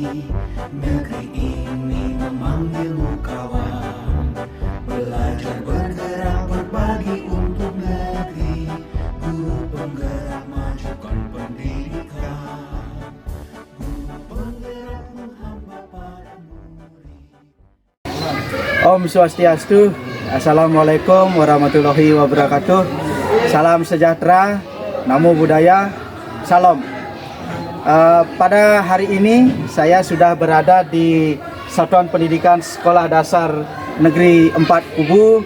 Negeri ini memanggilmu kawan, belajar bergerak berbagi untuk negeri, guru penggerak majukan pendidikan, guru penggerak menghamba para murid. Om Swastiastu. Assalamualaikum warahmatullahi wabarakatuh. Salam sejahtera, namo buddhaya, salam. Pada hari ini saya sudah berada di Satuan Pendidikan Sekolah Dasar Negeri 4 Kubu,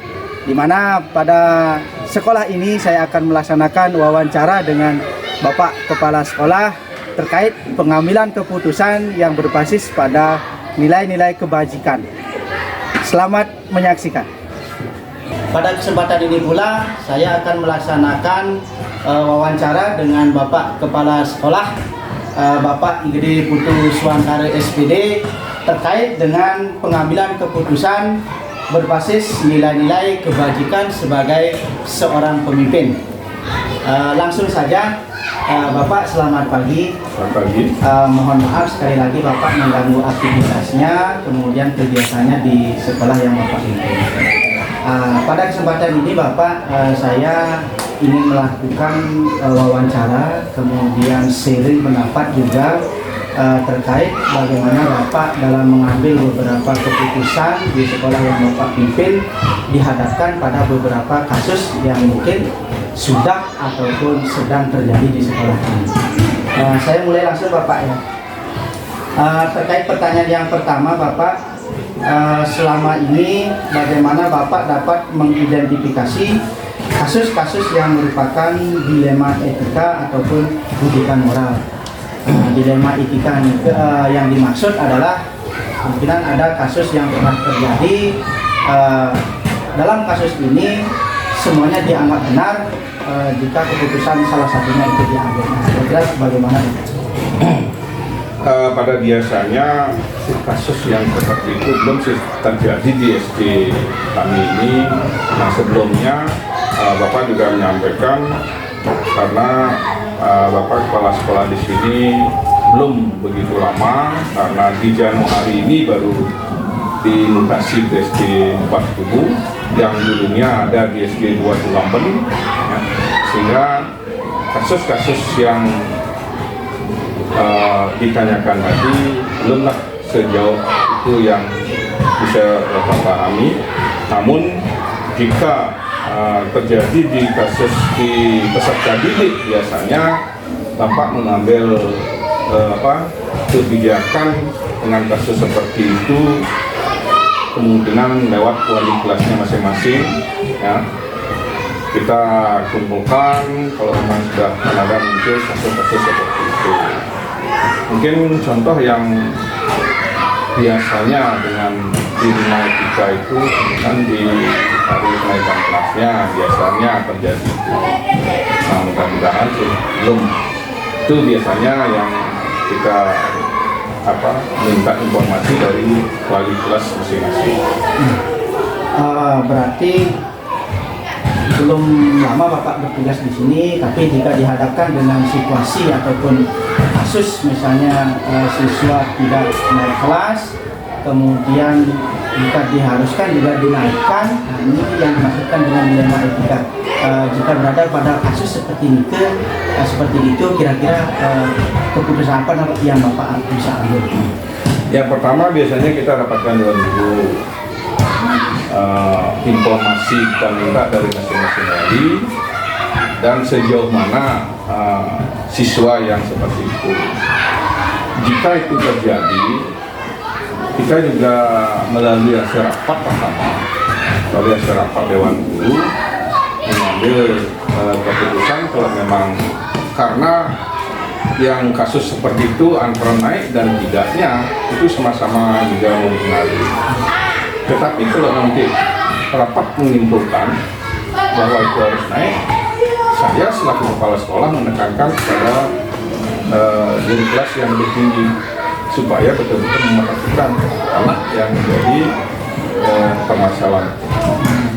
di mana pada sekolah ini saya akan melaksanakan wawancara dengan Bapak Kepala Sekolah terkait pengambilan keputusan yang berbasis pada nilai-nilai kebajikan. Selamat menyaksikan. Pada kesempatan ini pula saya akan melaksanakan wawancara dengan Bapak Kepala Sekolah Bapak IGD Putu Suwankare SPD terkait dengan pengambilan keputusan berbasis nilai-nilai kebajikan sebagai seorang pemimpin. Langsung saja, Bapak, selamat pagi. Selamat pagi. Mohon maaf sekali lagi Bapak mengganggu aktivitasnya, kemudian kegiatannya di sekolah yang Bapak pimpin. Pada kesempatan ini Bapak, saya ingin melakukan wawancara, kemudian sharing pendapat juga terkait bagaimana Bapak dalam mengambil beberapa keputusan di sekolah yang Bapak pimpin dihadapkan pada beberapa kasus yang mungkin sudah ataupun sedang terjadi di sekolah ini. Saya mulai langsung Bapak ya. Terkait pertanyaan yang pertama Bapak, selama ini bagaimana Bapak dapat mengidentifikasi kasus-kasus yang merupakan dilema etika ataupun rujukan moral. Dilema etika yang dimaksud adalah kemungkinan ada kasus yang pernah terjadi. Dalam kasus ini semuanya dianggap benar jika keputusan salah satunya itu diambil. Kira-kira bagaimana? Pada biasanya kasus yang seperti itu belum terjadi di SD kami ini. Nah, sebelumnya Bapak juga menyampaikan karena Bapak Kepala Sekolah di sini belum begitu lama, karena di Januari ini baru dimutasi ke SD 4 Kubu yang dulunya ada di SD 2 Tulamben, ya, sehingga kasus-kasus yang ditanyakan tadi belumlah sejauh itu yang bisa Bapak pahami. Namun jika terjadi di kasus di peserta didik, biasanya Bapak mengambil kebijakan dengan kasus seperti itu kemungkinan lewat wali kelasnya masing-masing, ya. Kita kumpulkan kalau memang sudah ada muncul kasus-kasus seperti itu. Mungkin contoh yang biasanya dengan nilai etika itu kan di hari kenaikan kelasnya biasanya terjadi itu. Nah, mudah-mudahan belum itu biasanya yang kita minta informasi dari wali kelas masing-masing. Berarti belum lama Bapak bertugas di sini, tapi jika dihadapkan dengan situasi ataupun kasus misalnya siswa tidak naik kelas, kemudian jika diharuskan juga dinaikkan, ini yang dimaksudkan dengan dilema etika. Jika berada pada kasus seperti itu, kira-kira keputusan apa yang Bapak bisa ambil? Yang pertama biasanya kita dapatkan dulu informasi kita minta dari masing-masing wali dan sejauh mana siswa yang seperti itu. Jika itu terjadi, kita juga melalui hasil rapat pertama, melalui hasil rapat Dewan Guru mengambil keputusan kalau memang karena yang kasus seperti itu antara naik dan tidaknya itu sama-sama juga mempengaruhi. Tetapi kalau nanti rapat menyimpulkan bahwa itu harus naik, saya selaku kepala sekolah menekankan kepada guru kelas yang lebih tinggi supaya betul-betul memperhatikan anak yang menjadi permasalahan.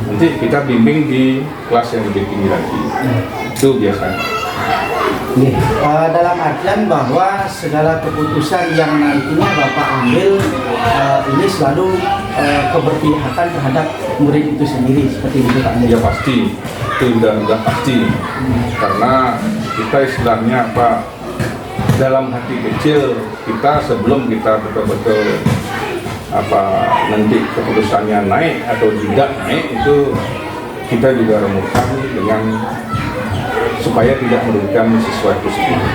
Nanti kita bimbing di kelas yang lebih tinggi lagi. Itu biasanya. Dalam artian bahwa segala keputusan yang nantinya Bapak ambil ini selalu keberpihakan terhadap murid itu sendiri, seperti itu Pak. Ya pasti, itu udah pasti. Karena kita istilahnya apa, dalam hati kecil kita sebelum kita betul-betul apa nanti keputusannya naik atau tidak naik, itu kita juga remukan dengan supaya tidak merugikan siswa itu sendiri.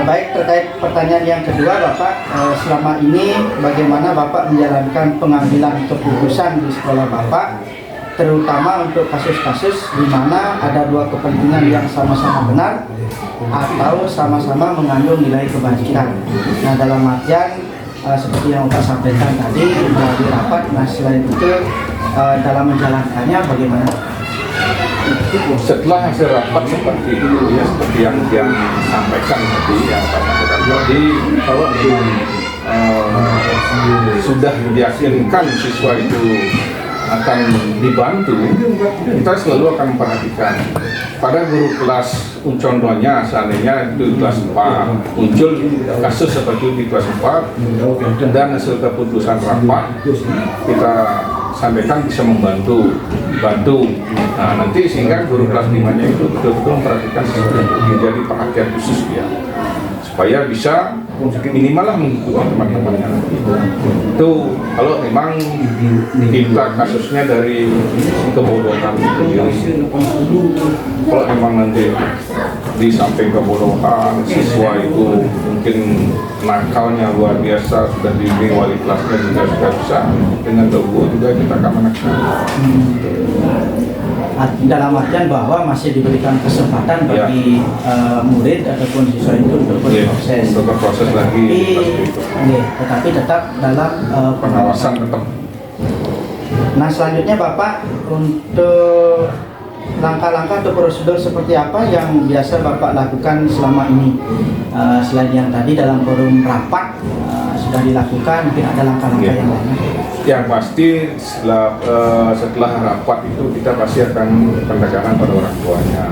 Baik, terkait pertanyaan yang kedua Bapak, selama ini bagaimana Bapak menjalankan pengambilan keputusan di sekolah Bapak, terutama untuk kasus-kasus di mana ada dua kepentingan yang sama-sama benar atau sama-sama mengandung nilai kebajikan. Nah, dalam artian seperti yang Bapak sampaikan tadi melalui rapat, nah selain itu dalam menjalankannya bagaimana? Setelah hasil rapat seperti itu, ya seperti yang disampaikan tadi, yang Pak sampaikan tadi, kalau sudah diyakinkan siswa itu akan dibantu, kita selalu akan memperhatikan. Pada guru kelas contohnya seandainya itu kelas 4 muncul kasus seperti itu di kelas 4 dan hasil keputusan rapat kita sampaikan bisa bantu. Nah, nanti sehingga guru kelas 5-nya itu betul-betul memperhatikan sesuatu itu menjadi perhatian khusus dia, supaya bisa minimal lah mengikuti teman-temannya. Itu kalau memang kita kasusnya dari kebodohan sendiri. Kalau memang nanti di samping kebodohan siswa itu mungkin nakalnya luar biasa, sudah dibimbing wali kelasnya juga sudah bisa, dengan dogo juga kita akan menekan. Dalam artian bahwa masih diberikan kesempatan bagi murid ataupun siswa itu untuk berproses. Untuk berproses lagi. Tetapi tetap dalam pengawasan tetap. Nah, selanjutnya Bapak, untuk langkah-langkah atau prosedur seperti apa yang biasa Bapak lakukan selama ini? Selain yang tadi dalam forum rapat sudah dilakukan, mungkin ada langkah-langkah yang lain? Yang pasti setelah rapat itu kita pasti akan pendekatan pada orang tuanya.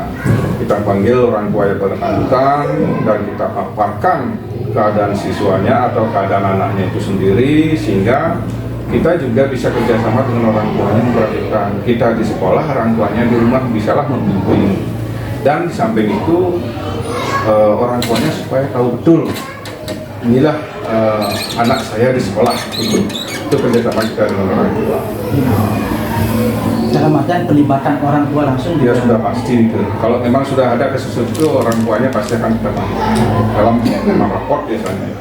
Kita panggil orang tua yang bersangkutan dan kita paparkan keadaan siswanya atau keadaan anaknya itu sendiri, sehingga kita juga bisa kerjasama dengan orang tuanya memperhatikan. Kita di sekolah, orang tuanya di rumah bisalah membimbing. Dan di samping itu orang tuanya supaya tahu betul inilah anak saya di sekolah, itu kerjasama kita dengan orang tua. Dalam artian pelibatan orang tua langsung Ya sudah pasti itu. Kalau memang sudah ada kasus itu, orang tuanya pasti akan kita bantu dalam raport biasanya.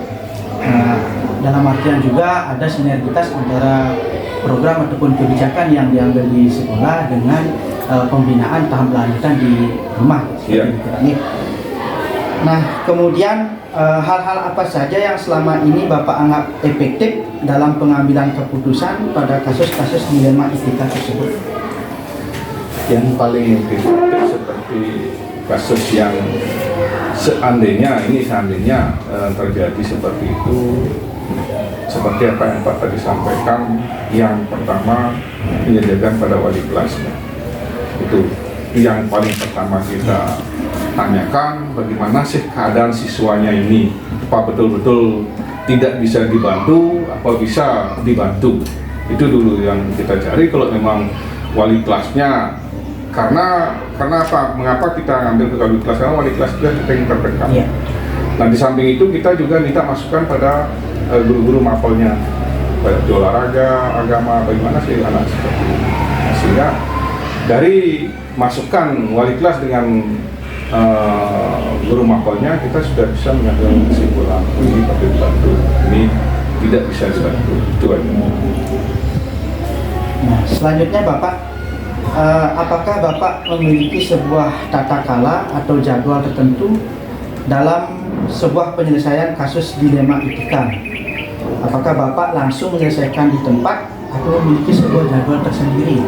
Dalam artian juga ada sinergitas antara program ataupun kebijakan yang diambil di sekolah dengan pembinaan tahap lanjutan di rumah. Iya. Nah, kemudian hal-hal apa saja yang selama ini Bapak anggap efektif dalam pengambilan keputusan pada kasus-kasus dilema etika tersebut? Yang paling efektif seperti kasus yang seandainya terjadi seperti itu, seperti apa yang Pak tadi sampaikan, yang pertama penyelidikan pada wali kelasnya. Itu yang paling pertama kita tanyakan, bagaimana sih keadaan siswanya ini, apa betul-betul tidak bisa dibantu, apa bisa dibantu. Itu dulu yang kita cari. Kalau memang wali kelasnya, karena apa? Mengapa kita ngambil ke wali kelas? Karena wali kelas juga kita yang terdekat. Yeah. Nah, di samping itu kita juga minta masukan pada guru-guru mapelnya, pada olahraga, agama, bagaimana sih anak seperti ini. Sehingga dari masukan wali kelas dengan guru mapelnya, kita sudah bisa mengambil kesimpulan ini patut dibantu, ini tidak bisa dibantu. Itu aja. Nah, selanjutnya Bapak, apakah Bapak memiliki sebuah tata kala atau jadwal tertentu dalam sebuah penyelesaian kasus dilema etika? Apakah Bapak langsung menyelesaikan di tempat atau memiliki sebuah jadwal tersendiri?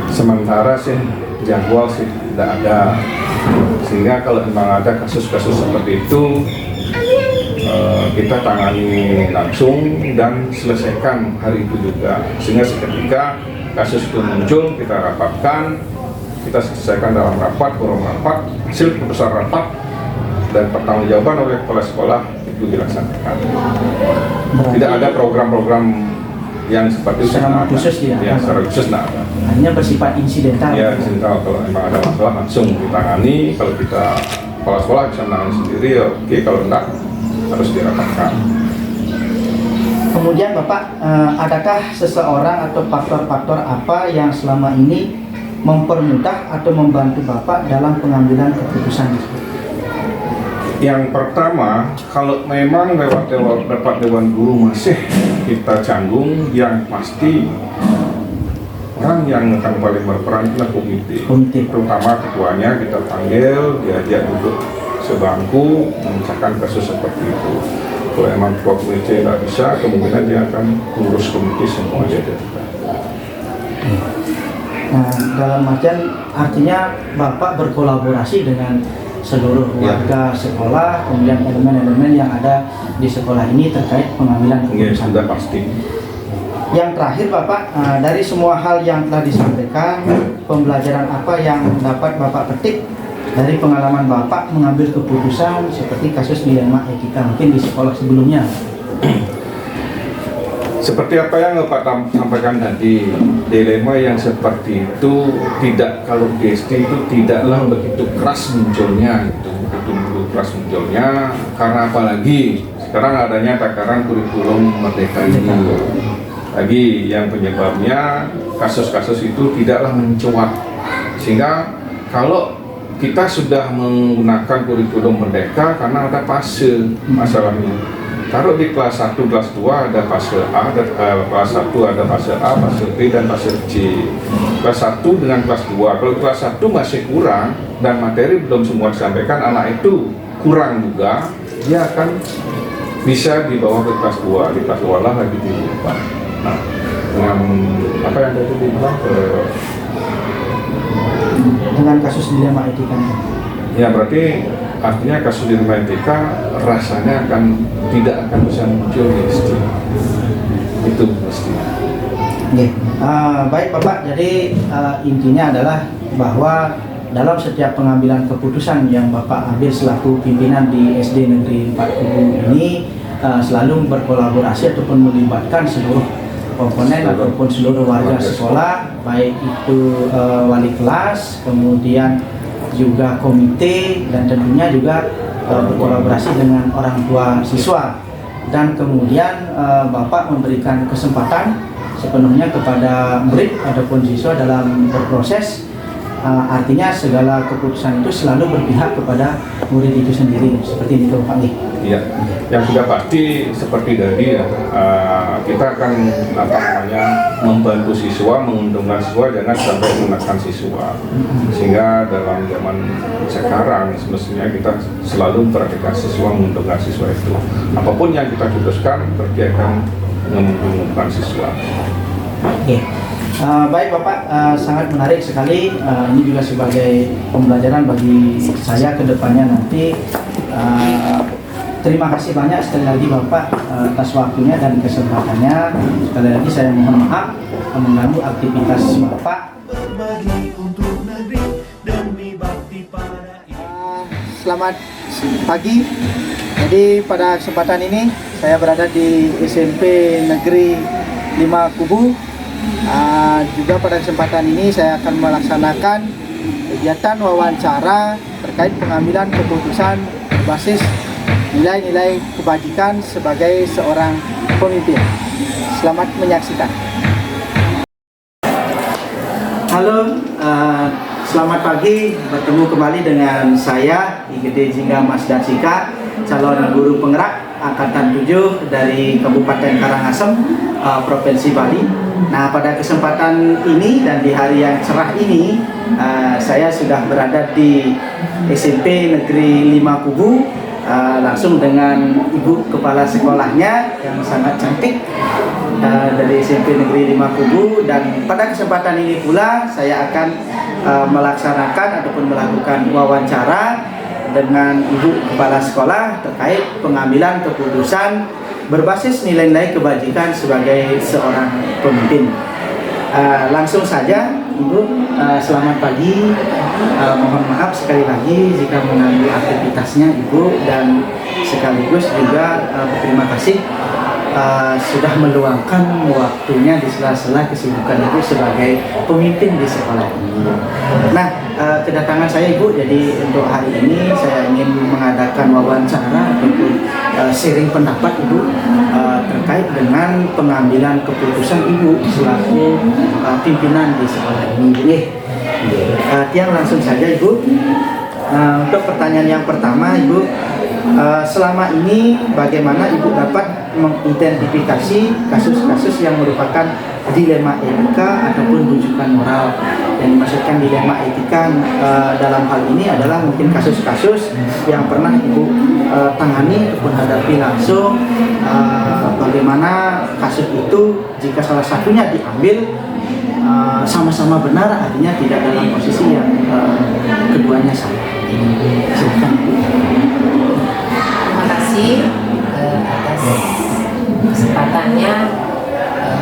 Sementara sih jadwal sih tidak ada, sehingga kalau memang ada kasus-kasus seperti itu kita tangani langsung dan selesaikan hari itu juga, sehingga seketika kasus itu muncul kita rapatkan kita selesaikan dalam rapat, forum rapat, hasil keputusan rapat dan pertanggungjawaban oleh kepala sekolah itu dilaksanakan. Tidak ada program-program yang seperti itu secara khusus secara khusus tidak ada. Hanya bersifat insidental. Ya, insidental. Kalau memang ada masalah langsung ditangani. Kalau kita kepala sekolah bisa menangani sendiri, ya oke. Kalau enggak harus dirapatkan. Kemudian Bapak, adakah seseorang atau faktor-faktor apa yang selama ini mempermudah atau membantu Bapak dalam pengambilan keputusan? Yang pertama, kalau memang lewat Dewan Guru masih kita canggung, yang pasti orang yang akan paling berperan adalah komite. Terutama ketuanya kita panggil, diajak duduk sebangku, memecahkan kasus seperti itu. Kalau memang ketua komite tidak bisa, kemungkinan dia akan mengurus komite semua jadi. Nah, dalam artinya Bapak berkolaborasi dengan seluruh warga sekolah, kemudian elemen-elemen yang ada di sekolah ini terkait pengambilan keputusan. Sudah pasti. Yang terakhir Bapak, dari semua hal yang telah disampaikan, pembelajaran apa yang dapat Bapak petik dari pengalaman Bapak mengambil keputusan seperti kasus dilema etika mungkin di sekolah sebelumnya? Seperti apa yang Bapak sampaikan tadi, dilema yang seperti itu tidak, kalau di SD itu tidaklah begitu keras munculnya, karena apalagi sekarang adanya takaran kurikulum merdeka ini. Lagi yang penyebabnya kasus-kasus itu tidaklah mencuat, sehingga kalau kita sudah menggunakan kurikulum merdeka karena ada fase masalahnya. Taruh di kelas 1, kelas 2 ada fase A, kelas 1 ada fase A, fase B, dan fase C. Kelas 1 dengan kelas 2, kalau kelas 1 masih kurang dan materi belum semua disampaikan, anak itu kurang juga, dia akan bisa dibawa ke kelas 2, di kelas 2 lah lagi diubah. Nah, dengan apa yang tadi dibilang dengan kasus dilema etika, ya berarti artinya kasus dilema etika rasanya tidak akan bisa muncul di SD. Itu pasti. Baik Bapak, jadi intinya adalah bahwa dalam setiap pengambilan keputusan yang Bapak ambil selaku pimpinan di SD Negeri 4 Kubu ini selalu berkolaborasi ataupun melibatkan seluruh komponen ataupun seluruh warga sekolah, baik itu wali kelas, kemudian juga komite, dan tentunya juga berkolaborasi dengan orang tua siswa. Dan kemudian Bapak memberikan kesempatan sepenuhnya kepada murid ataupun siswa dalam berproses. Artinya segala keputusan itu selalu berpihak kepada murid itu sendiri, seperti itu Pak. Iya, yang sudah pasti seperti tadi ya, kita akan membantu siswa, menguntungkan siswa, jangan sampai menekan siswa. Sehingga dalam zaman sekarang semestinya kita selalu memperhatikan siswa, menguntungkan siswa itu. Apapun yang kita putuskan, berarti akan menguntungkan siswa. Baik Bapak, sangat menarik sekali. Ini juga sebagai pembelajaran bagi saya ke depannya nanti. Terima kasih banyak sekali lagi Bapak atas waktunya dan kesempatannya. Sekali lagi saya mohon maaf mengganggu aktivitas Bapak. Berbagi untuk negeri demi bakti pada Selamat pagi. Jadi pada kesempatan ini saya berada di SMP Negeri 5 Kubu. Juga pada kesempatan ini saya akan melaksanakan kegiatan wawancara terkait pengambilan keputusan berbasis nilai-nilai kebajikan sebagai seorang pemimpin. Selamat menyaksikan. Halo, selamat pagi. Bertemu kembali dengan saya IGD Jingga Mas Dansika, calon guru penggerak angkatan 7 dari Kabupaten Karangasem, Provinsi Bali. Nah, pada kesempatan ini dan di hari yang cerah ini, saya sudah berada di SMP Negeri 5 Kubu, langsung dengan Ibu Kepala Sekolahnya yang sangat cantik dari SMP Negeri 5 Kubu. Dan pada kesempatan ini pula saya akan melaksanakan ataupun melakukan wawancara dengan Ibu Kepala Sekolah terkait pengambilan keputusan berbasis nilai-nilai kebajikan sebagai seorang pemimpin. Langsung saja Ibu, selamat pagi. Mohon maaf sekali lagi jika mengganggu aktivitasnya Ibu, dan sekaligus juga berterima kasih sudah meluangkan waktunya di sela-sela kesibukan Ibu sebagai pemimpin di sekolah ini. Nah, kedatangan saya Ibu, jadi untuk hari ini saya ingin mengadakan wawancara ataupun sharing pendapat Ibu terkait dengan pengambilan keputusan Ibu selaku pimpinan di sekolah ini. Tiang langsung saja Ibu. Untuk pertanyaan yang pertama Ibu, selama ini bagaimana Ibu dapat mengidentifikasi kasus-kasus yang merupakan dilema etika ataupun rujukan moral? Yang dimaksudkan dilema etika dalam hal ini adalah mungkin kasus-kasus yang pernah Ibu tangani ataupun hadapi langsung, bagaimana kasus itu jika salah satunya diambil sama-sama benar, artinya tidak dalam posisi yang keduanya salah. Silakan. Terima kasih atas kesempatannya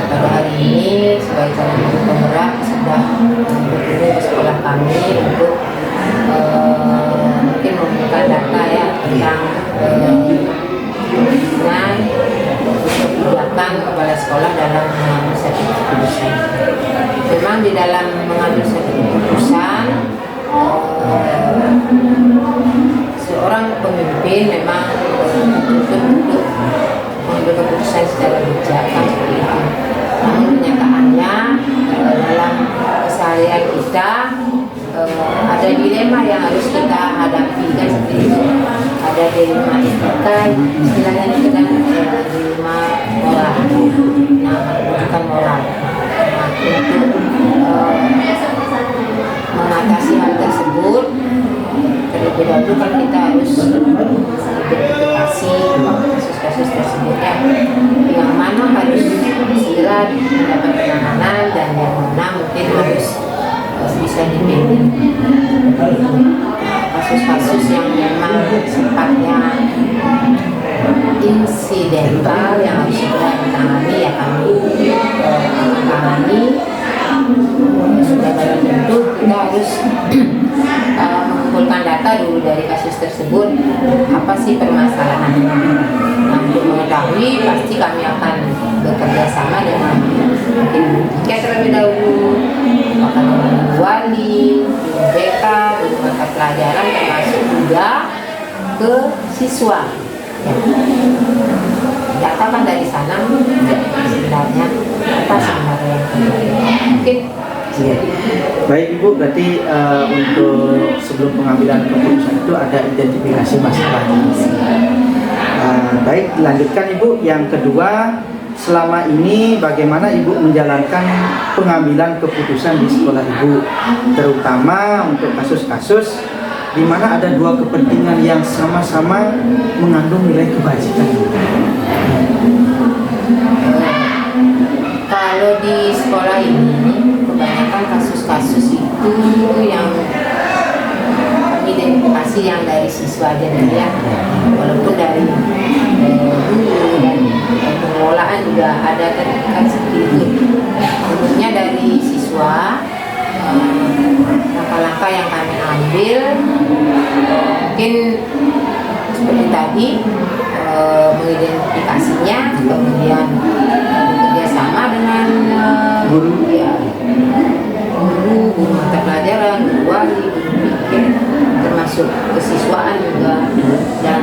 pada hari ini sebagai calon guru penggerak sudah berkunjung ke sekolah kami untuk mungkin memberikan data ya tentang kepentingan kebijakan kepala sekolah dalam mengambil satu keputusan. Memang di dalam mengambil satu keputusan, seorang pemimpin memang dituntut untuk mengambil keputusan secara bijak seperti itu. Namun kenyataannya dalam keseharian kita ada dilema yang harus kita hadapi kan seperti itu. Ada dilema etika, istilahnya itu kan dilema moral. Nah, bukan moral. Nah, untuk mengatasi hal tersebut, terlebih dahulu kan kita harus identifikasi kasus-kasus tersebut yang mana harus segera mendapat penanganan dan yang mana mungkin harus bisa dipending. Kasus-kasus yang memang sifatnya insidental yang harus segera ditangani ya kami tangani. Sudah barang tentu kita harus mengumpulkan data dulu dari kasus tersebut, apa sih permasalahannya. Nah, untuk mengetahui pasti kami akan bekerja sama dengan mungkin tiket terlebih dahulu, akan dengan wali, BK, guru mata pelajaran, termasuk juga ke siswa. Ya. Data kan dari sana sebenarnya apa sebenarnya yang terjadi. Mungkin Ya. Baik Ibu, berarti untuk sebelum pengambilan keputusan itu ada identifikasi masalahnya. Baik, dilanjutkan Ibu. Yang kedua, selama ini bagaimana Ibu menjalankan pengambilan keputusan di sekolah Ibu, terutama untuk kasus-kasus di mana ada dua kepentingan yang sama-sama mengandung nilai kebajikan. Kalau di sekolah ini kebanyakan kasus-kasus itu yang identifikasi yang dari siswa aja nih ya, walaupun dari guru dan pengelolaan juga ada kan seperti itu. Umumnya dari siswa, langkah-langkah yang kami ambil mungkin seperti tadi, mengidentifikasinya, kemudian bekerjasama dengan guru mata pelajaran, guru wali, guru pikir, termasuk kesiswaan juga dan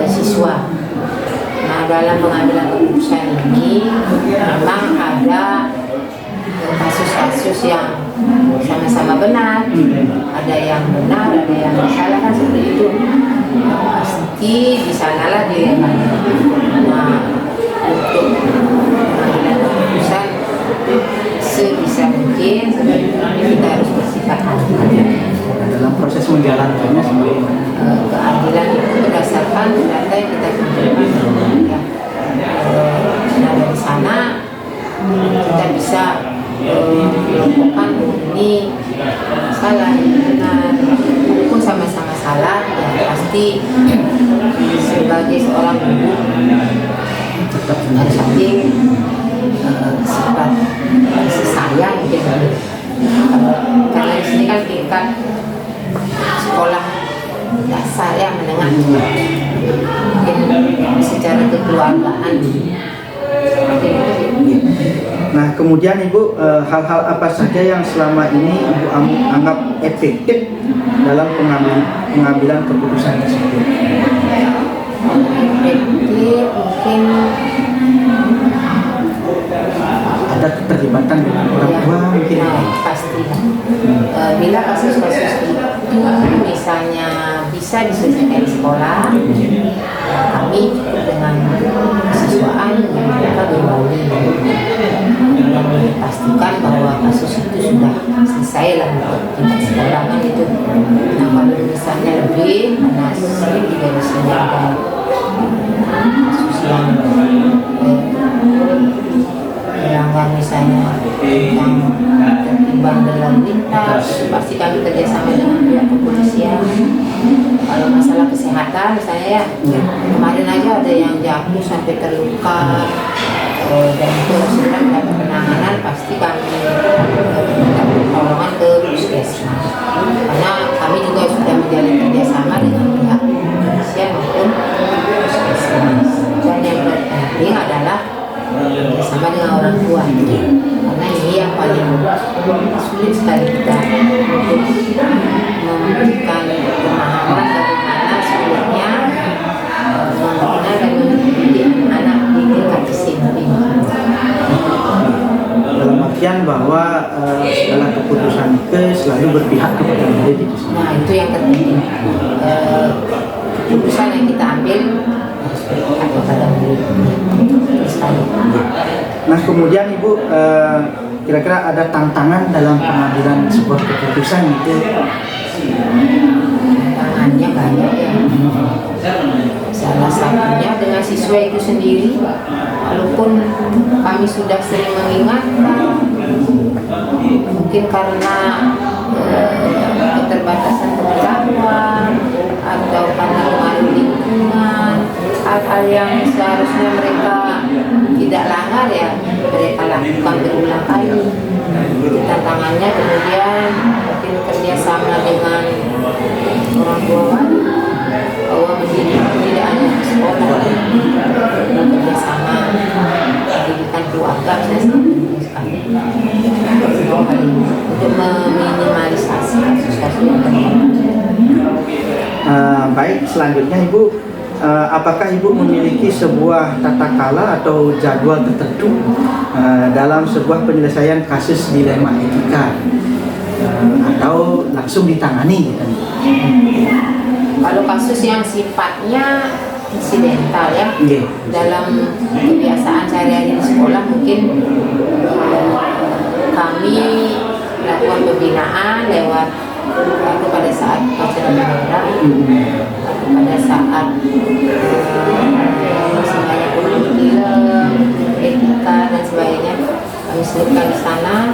siswa. Nah, dalam pengambilan keputusan ini memang ada kasus-kasus yang sama-sama benar, ada yang benar, ada yang salah kan seperti itu. Pasti di sanalah dilemanya. Nah, untuk pengambilan keputusan sebisa mungkin kita harus bersifat adil. Dalam proses menjalankannya sebagai keadilan itu berdasarkan data yang kita kumpulkan. Nah, dari sana kita bisa melakukan ini salah, benar, walaupun sama-sama salah, ya pasti sebagai seorang ibu tetap harus sifat kasih sayang gitu. Karena di sini kan tingkat sekolah dasar ya, menengah, mungkin secara kekeluargaan. Nah, kemudian Ibu, hal-hal apa saja yang selama ini Ibu anggap efektif dalam pengambilan keputusan tersebut? Efektif mungkin Ada keterlibatan dengan orang tua mungkin? pasti. Bila kasus-kasus itu misalnya bisa diselesaikan di sekolah, kami cukup dengan kesiswaan mereka berwali dan pastikan bahwa kasus itu sudah selesai lah untuk tingkat sekolah kan itu. Nah, kalau misalnya lebih, karena sering juga di sini ada kasus yang melanggar misalnya tentang tertiban dalam lintas, pasti kami kerjasama dengan pihak kepolisian. Kalau masalah kesehatan misalnya ya, kemarin aja ada yang jatuh sampai terluka dan itu sudah mendapat penanganan, pasti kami minta pertolongan ke puskesmas, karena kami juga sudah menjalin kerjasama dengan pihak kepolisian maupun puskesmas. Dan yang terpenting adalah bersama dengan orang tua, karena ini yang paling sulit sekali kita untuk memberikan pemahaman bagaimana sulitnya membina dan mendidik anak di tingkat SMP. Dalam artian bahwa segala keputusan itu selalu berpihak kepada murid itu sendiri. Nah, itu yang terpenting. Keputusan yang kita ambil harus berpihak kepada murid. Nah, kemudian Ibu, kira-kira ada tantangan dalam pengambilan sebuah keputusan itu? Tantangannya banyak ya. Salah satunya dengan siswa itu sendiri, walaupun kami sudah sering mengingatkan, mungkin karena keterbatasan pengetahuan atau karena pengaruh lingkungan, hal-hal yang seharusnya mereka tidak langgar ya mereka lakukan berulang kali. Tantangannya kemudian mungkin kerjasama dengan orang tua wali bahwa mendidik tidak hanya di sekolah, kerjasama pendidikan keluarga sekali untuk meminimalisasi kasus-kasus yang terjadi. Baik, selanjutnya Ibu, apakah Ibu memiliki sebuah tata kala atau jadwal tertentu dalam sebuah penyelesaian kasus dilema etika atau langsung ditangani? Kalau kasus yang sifatnya insidental ya, dalam kebiasaan sehari-hari di sekolah mungkin kami lakukan pembinaan lewat atau pada saat pelajaran daerah, pada saat misalnya kurikulum, etika dan sebagainya kami selipkan di sana.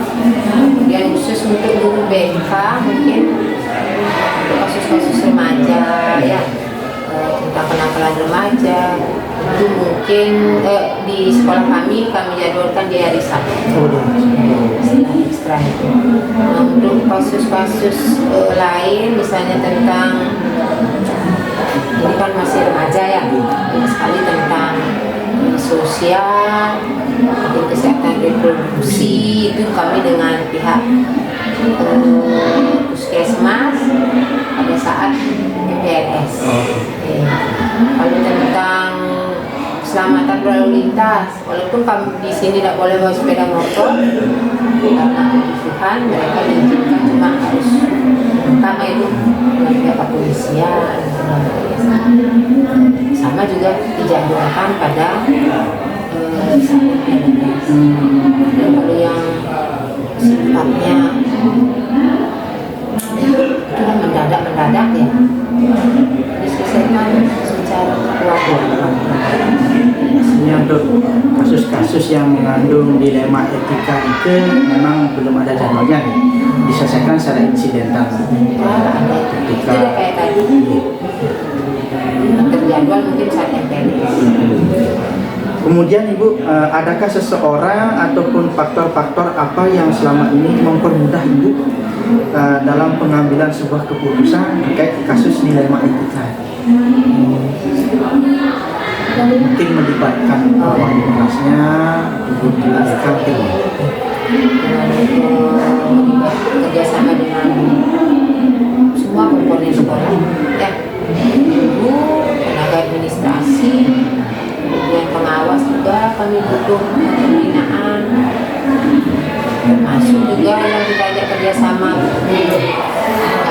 Kemudian khusus untuk guru BK mungkin untuk kasus-kasus remaja ya, tentang kenakalan remaja itu mungkin di sekolah kami jadwalkan di hari Sabtu ekstra itu. Nah, untuk kasus-kasus lain misalnya tentang ini kan masih remaja ya, ini sekali tentang sosial, kesehatan reproduksi, itu kami dengan pihak puskesmas pada saat PPNS. Kalau tentang keselamatan berlalu lintas, walaupun kami di sini tidak boleh bawa sepeda motor karena kebutuhan, mereka diizinkan cuma harus pertama itu dengan pihak kepolisian, sama juga dijadwalkan pada kalau yang sifatnya mendadak ya diselesaikan secara keluarga. Ini untuk kasus-kasus yang mengandung dilema etika itu memang belum ada jadwalnya, diselesaikan secara insidental. Ketika kayak tadi terjadwal mungkin saat MPLS. Kemudian Ibu, adakah seseorang ataupun faktor-faktor apa yang selama ini mempermudah Ibu dalam pengambilan sebuah keputusan terkait kasus dilema etika? Mungkin melibatkan komunitasnya, Ibu dilakukan kerjasama dengan semua komponen sekolah, ya, guru, tenaga administrasi, kemudian pengawas juga kami butuh pembinaan, termasuk juga yang kita ajak kerjasama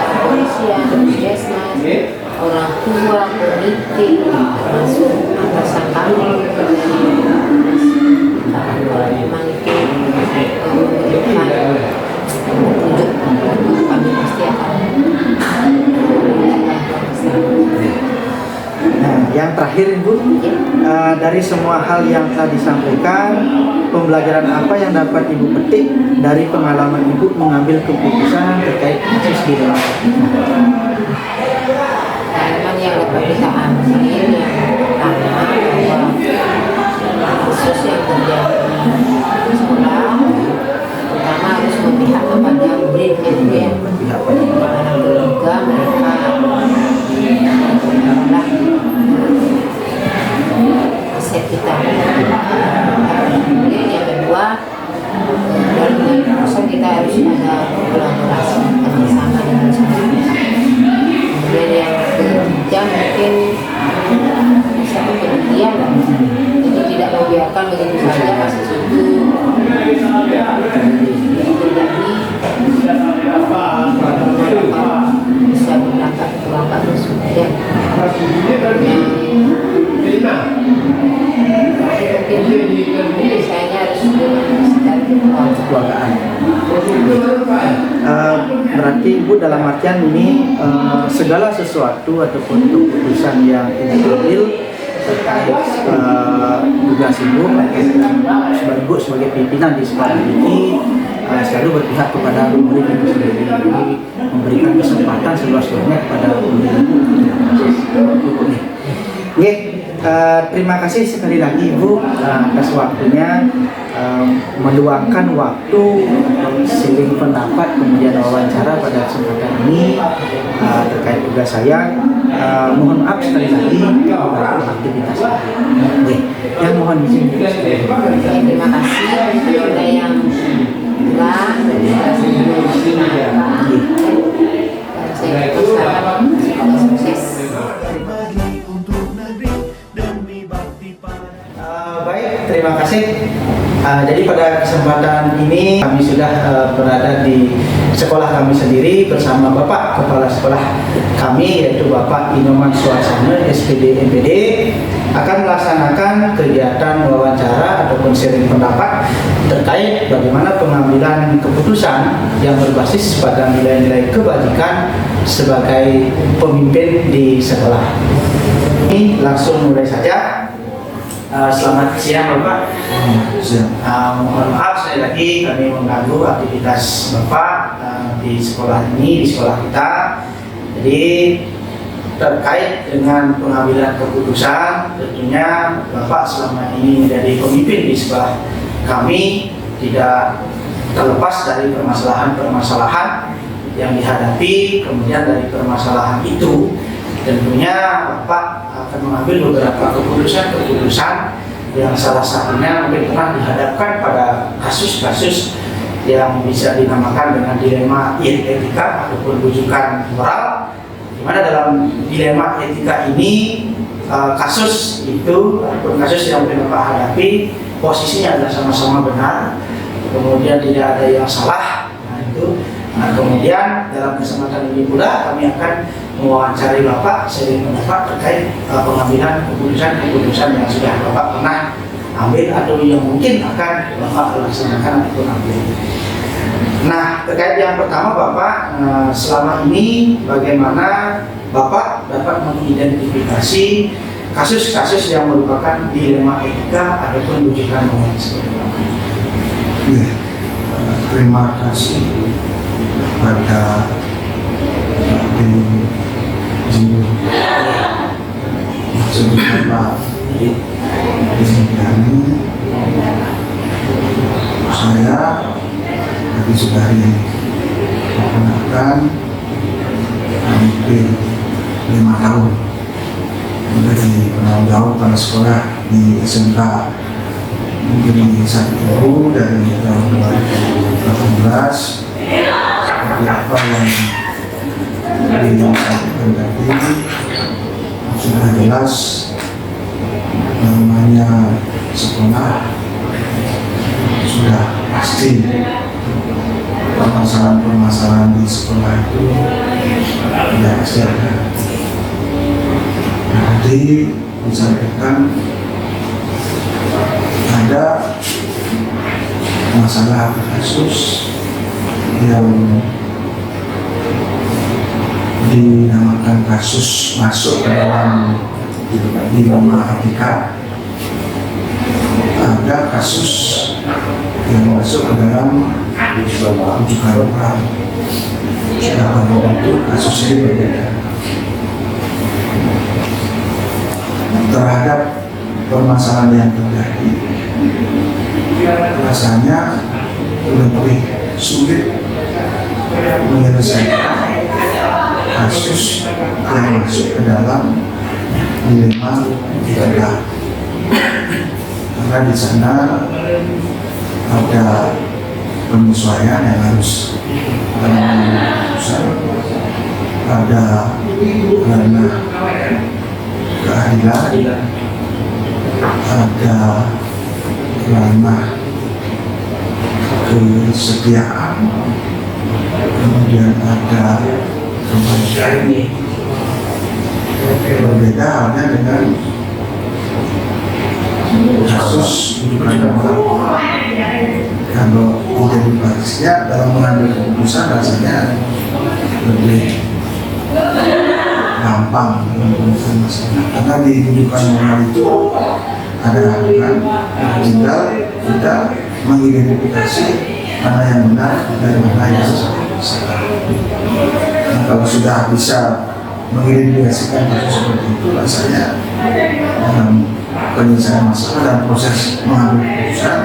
kepolisian, puskesmas, orang tua, komite, termasuk atasan kami. Kalau memang itu membutuhkan petunjuk, kami pasti akan. Nah, yang terakhir Ibu, dari semua hal yang telah disampaikan, pembelajaran apa yang dapat Ibu petik dari pengalaman Ibu mengambil keputusan terkait kasus dilema? Memang yang dapat kita ambil yang pertama bahwa kasus yang terjadi di sekolah pertama harus memihak kepada muridnya dulu ya, karena juga mereka adalah aset kita. Kemudian yang kedua, dalam keputusan kita harus ada kolaborasi bersama dengan semua pihak. Kemudian yang ketiga mungkin satu penelitian, jadi tidak membiarkan begitu saja kasus itu bisa berdampak keluarga tersebut. Mungkin saya harus dengan Kekeluargaan. Berarti Ibu dalam artian ini segala sesuatu ataupun keputusan yang diambil terkait tugas Ibu sebagai pimpinan di sekolah ini selalu berpihak kepada murid itu sendiri, jadi memberikan kesempatan seluas-luasnya kepada murid itu. Oke, terima kasih sekali lagi Ibu atas waktunya, meluangkan waktu sharing pendapat kemudian wawancara pada kesempatan ini terkait tugas saya. Mohon maaf sekali lagi mengganggu aktivitas saya. Oke, yang mohon izin. terima kasih kepada yang telah saya selamat sukses. Berbagi untuk negeri demi bakti pada. Baik, terima kasih. Jadi pada kesempatan ini kami sudah berada di sekolah kami sendiri bersama Bapak Kepala Sekolah kami, yaitu Bapak Inoman Suasana SPD MPD, akan melaksanakan kegiatan wawancara ataupun sharing pendapat terkait bagaimana pengambilan keputusan yang berbasis pada nilai-nilai kebajikan sebagai pemimpin di sekolah. Ini langsung mulai saja. Selamat siang Bapak. Mohon maaf sekali lagi kami mengganggu aktivitas Bapak di sekolah ini, di sekolah kita. Jadi terkait dengan pengambilan keputusan, tentunya Bapak selama ini menjadi pemimpin di sekolah kami tidak terlepas dari permasalahan-permasalahan yang dihadapi. Kemudian dari permasalahan itu tentunya Bapak akan mengambil beberapa keputusan yang salah satunya mungkin pernah dihadapkan pada kasus-kasus yang bisa dinamakan dengan dilema etika ataupun rujukan moral, di mana dalam dilema etika ini kasus itu ataupun kasus yang Bapak hadapi posisinya adalah sama-sama benar, kemudian tidak ada yang salah. Kemudian dalam kesempatan ini pula kami akan mewawancari Bapak sharing pendapat terkait pengambilan keputusan yang sudah Bapak pernah ambil atau yang mungkin akan Bapak laksanakan atau ambil. Nah, terkait yang pertama Bapak, selama ini bagaimana Bapak dapat mengidentifikasi kasus-kasus yang merupakan dilema etika ataupun rujukan moral seperti apa? Terima kasih pada tim Jimu sebelumnya Ini saya tadi sudah menggunakan hampir 5 tahun menjadi penanggung jawab pada sekolah di SMK Negeri 1 Guru dari tahun 2018. Seperti apa yang disampaikan tadi sudah jelas, namanya sekolah sudah pasti permasalahan-permasalahan di sekolah itu tidak pasti ada. Nanti disampaikan ada masalah kasus yang dinamakan kasus masuk ke dalam di rumah Atika. Ada kasus yang masuk ke dalam rujukan orang. Sedangkan itu kasus ini berbeda. Terhadap permasalahan yang terjadi, rasanya lebih sulit menyelesaikan kasus yang masuk ke dalam dilema kita, karena di sana ada penyesuaian yang harus pusat, ada ranah keadilan, ada ranah kesetiaan, kemudian ada kebaikan. Berbeda halnya dengan kasus rujukan orang. Kalau identitasnya dalam mengambil keputusan rasanya lebih gampang menemukan masalah, karena di rujukan moral itu ada aturan, tinggal kita mengidentifikasi mana yang benar dan mana yang salah. Nah, kalau sudah bisa mengidentifikasikan kasus seperti itu, rasanya dalam penyelesaian masalah dan proses mengambil keputusan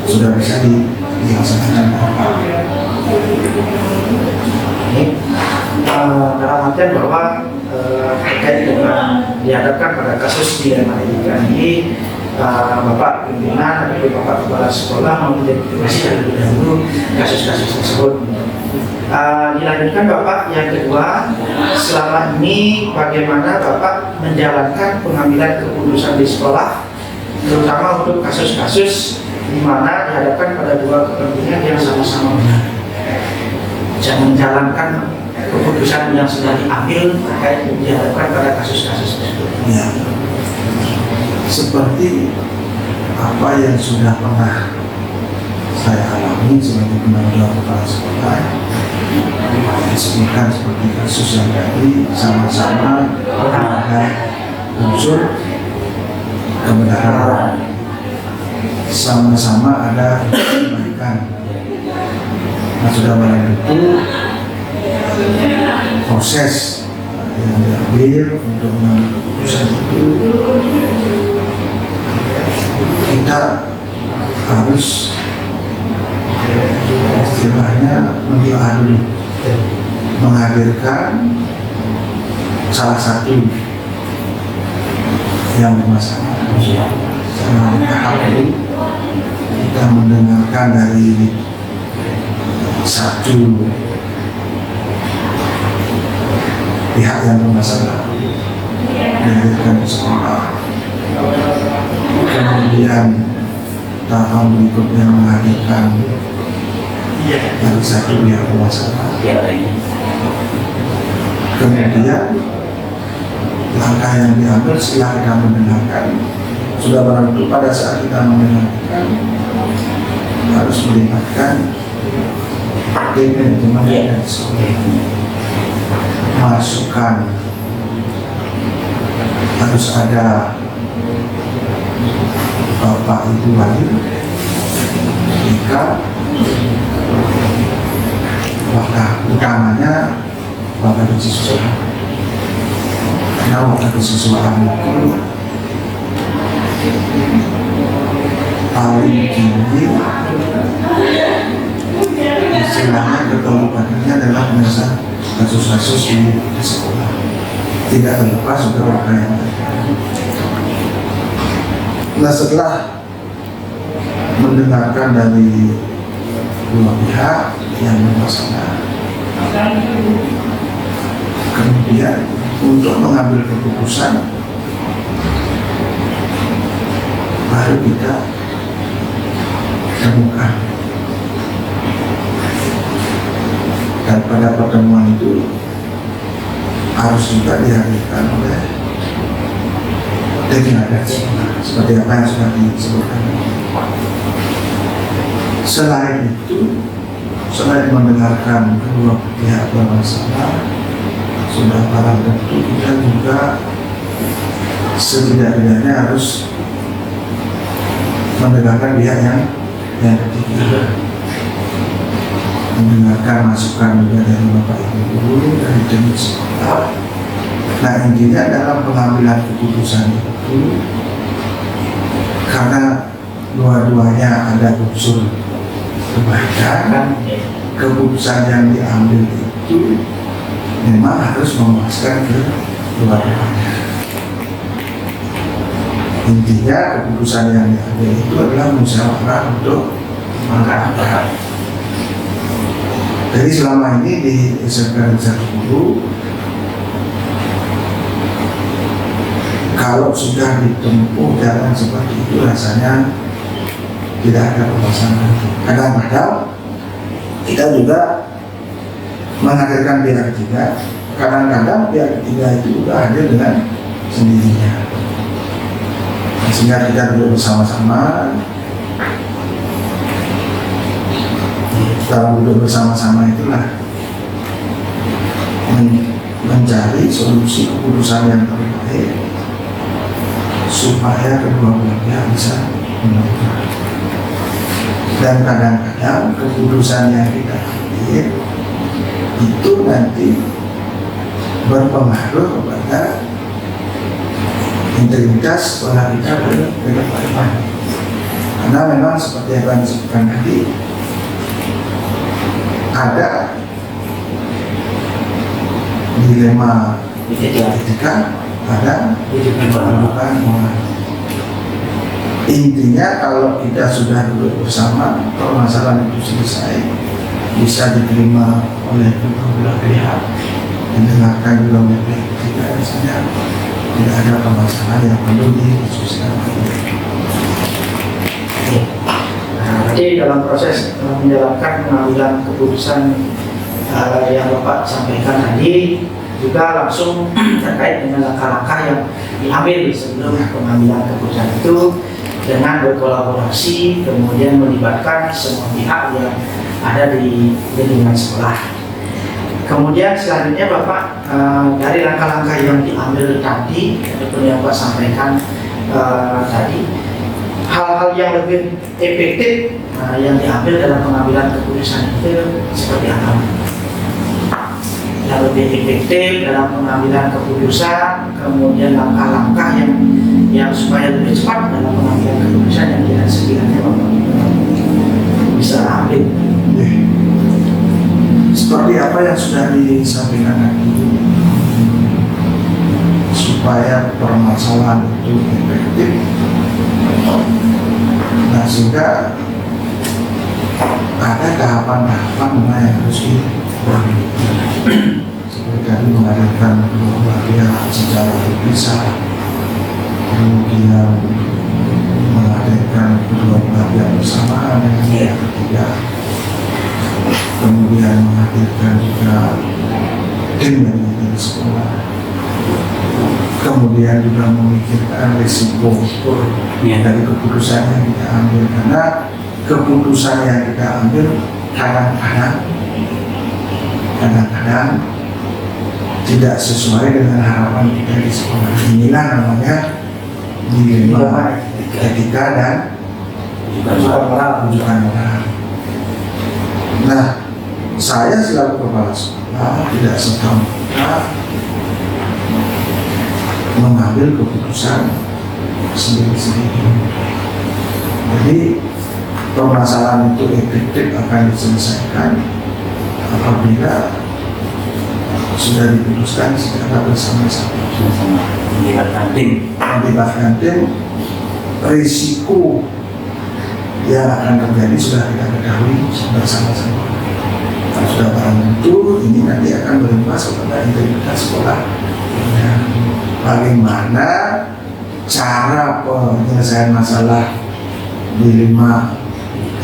sudah bisa dilaksanakan. Dalam artian bahwa terkait dengan dihadapkan pada kasus di Atika ini, Bapak pimpinan atau Bapak Kepala Sekolah mengidentifikasi terlebih dahulu kasus-kasus tersebut. Dilanjutkan Bapak, yang kedua, selama ini bagaimana Bapak menjalankan pengambilan keputusan di sekolah, terutama untuk kasus-kasus di mana dihadapkan pada dua kepentingan yang sama-sama benar, dan menjalankan keputusan yang sudah diambil terkait dihadapkan pada kasus-kasus tersebut. Ya, seperti apa yang sudah pernah saya alami sebagai penanggung jawab kepala sekolah, disebutkan seperti kasus yang tadi, sama-sama ada unsur kebenaran, sama-sama ada kebaikan. Nah, sudah barang itu proses yang diambil untuk mengambil keputusan itu, kita harus istilahnya memilah dulu, menghadirkan salah satu yang bermasalah. Secara tahap ini kita mendengarkan dari satu pihak yang bermasalah, menghadirkan sekolah, kemudian tahap berikutnya menghadirkan dari satu pihak bermasalah. Kemudian langkah yang diambil setelah kita mendengarkan, sudah barang tentu pada saat kita mendengarkan harus melibatkan tim manajemen dan sekolah, masukan, harus ada Bapak Ibu wali, jika bahkan utamanya Bapak Ibu siswa, karena Bapak Ibu siswa itu paling tinggi istilahnya keterlibatannya dalam penyelesaian kasus-kasus di sekolah, tidak terlepas juga warga yang terkait. Nah, setelah mendengarkan dari dua pihak yang bermasalah, kemudian untuk mengambil keputusan baru kita temukan. Dan pada pertemuan itu harus juga dihadirkan oleh degradasi seperti apa yang sudah disebutkan. Selain itu, selain mendengarkan kedua pihak bermasalah, sudah barang tentu kita juga setidak-tidaknya harus mendengarkan pihak yang ketiga, mendengarkan masukan juga dari Bapak Ibu guru, dari tim sekolah. Nah, intinya dalam pengambilan keputusan itu, karena dua-duanya ada unsur kebaikan, keputusan yang diambil itu memang harus memuaskan kedua-duanya. Intinya keputusan yang diambil itu adalah musyawarah untuk mengangkat. Jadi selama ini di SMK 10, kalau sudah ditempuh jalan seperti itu rasanya tidak ada pembahasan lagi. Kadang-kadang kita juga menghadirkan pihak ketiga, kadang-kadang pihak ketiga itu juga hadir dengan sendirinya, sehingga kita duduk bersama-sama. Dalam duduk bersama-sama itulah mencari solusi keputusan yang terbaik supaya kedua belah pihak bisa menentukan. Dan kadang-kadang keputusan yang kita ambil itu nanti berpengaruh kepada integritas sekolah kita ke depan. Karena memang seperti yang disebutkan tadi, ada dilema etika, ada kedudukan moral. Intinya kalau kita sudah duduk bersama, permasalahan itu selesai, bisa diterima oleh kedua belah pihak, didengarkan juga oleh pihak ketiga, misalnya tidak ada permasalahan yang perlu didiskusikan. Jadi dalam proses menjalankan pengambilan keputusan yang Bapak sampaikan tadi juga langsung terkait dengan langkah-langkah yang diambil sebelum pengambilan keputusan itu dengan berkolaborasi, kemudian melibatkan semua pihak yang ada di lingkungan sekolah. Kemudian selanjutnya Bapak dari langkah-langkah yang diambil tadi, ataupun yang Bapak sampaikan tadi, hal-hal yang lebih efektif yang diambil dalam pengambilan keputusan itu seperti apa? Yang lebih efektif dalam pengambilan keputusan, kemudian langkah-langkah yang supaya lebih cepat dalam pengambilan keputusan yang tidak sekiranya Bapak bisa ambil. Seperti apa yang sudah disampaikan tadi, supaya permasalahan itu efektif. Nah, sehingga ada tahapan-tahapan mana yang harus dilalui. Seperti tadi mengadakan kedua pihak secara terpisah, kemudian mengadakan kedua pihak bersamaan dengan pihak ketiga, kemudian menghadirkan juga tim dari sekolah, kemudian juga memikirkan risiko dari keputusan yang kita ambil, karena keputusan yang kita ambil kadang-kadang tidak sesuai dengan harapan kita di sekolah. Inilah namanya dilema etika dan rujukan moral. Nah, saya selaku kepala sekolah tidak serta-merta mengambil keputusan sendiri-sendiri. Jadi permasalahan itu efektif akan diselesaikan apabila sudah diputuskan secara bersama-sama. Melibatkan tim, risiko yang akan terjadi sudah kita ketahui bersama-sama. Kalau sudah barang tentu, ini nanti akan berimbas kepada integritas sekolah. Bagaimana cara penyelesaian masalah dilema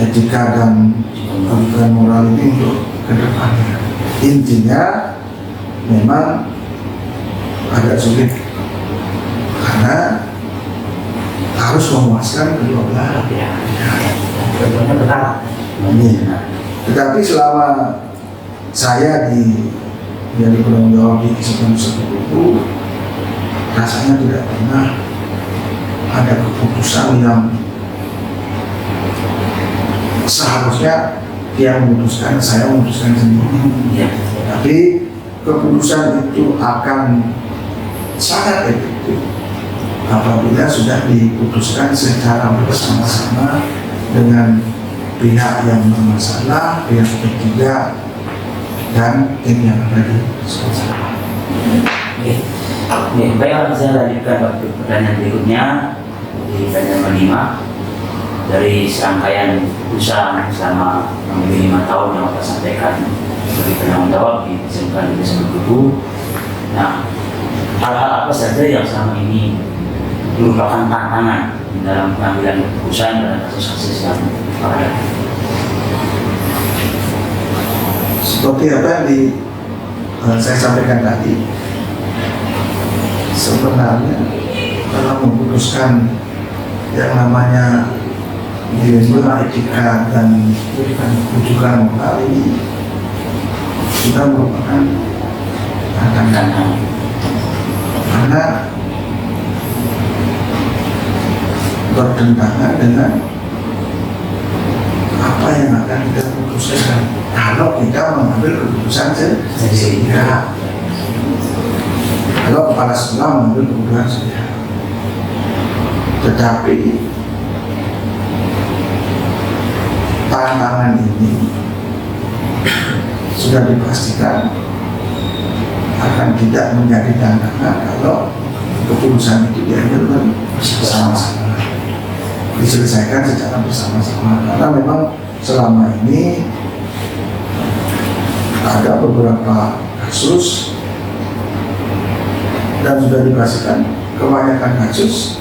etika dan kebutuhan moral ini untuk ke depannya. Intinya memang agak sulit karena harus memuaskan kedua belah pihak. Tetapi selama saya jadi penanggung jawab di Eksekutif itu, rasanya tidak pernah ada keputusan yang seharusnya dia memutuskan, saya memutuskan sendiri. Tapi keputusan itu akan sangat efektif apabila sudah diputuskan secara bersama-sama dengan pihak yang bermasalah, pihak ketiga, dan tim yang ada di sekolah. Baik, saya lanjutkan waktu pertanyaan berikutnya di pertanyaan 5 dari serangkaian usaha selama 5 tahun yang Bapak sampaikan sebagai penanggung jawab di SMK Buku. Nah, hal-hal apa saja yang selama ini merupakan tantangan dalam pengambilan keputusan dalam kasus-kasus yang ada? Seperti apa yang saya sampaikan tadi, sebenarnya kalau memutuskan yang namanya dilema etika dan rujukan moral ini sudah merupakan tantangan, karena bertentangan dengan apa yang akan kita putuskan kalau kita mengambil keputusan sendiri. Kalau kepala sekolah mengambil keputusan sendiri, tetapi tantangan ini sudah dipastikan akan tidak menjadi tantangan kalau keputusan itu diambil bersama-sama, diselesaikan secara bersama-sama. Karena memang selama ini ada beberapa kasus dan sudah dipastikan kebanyakan kasus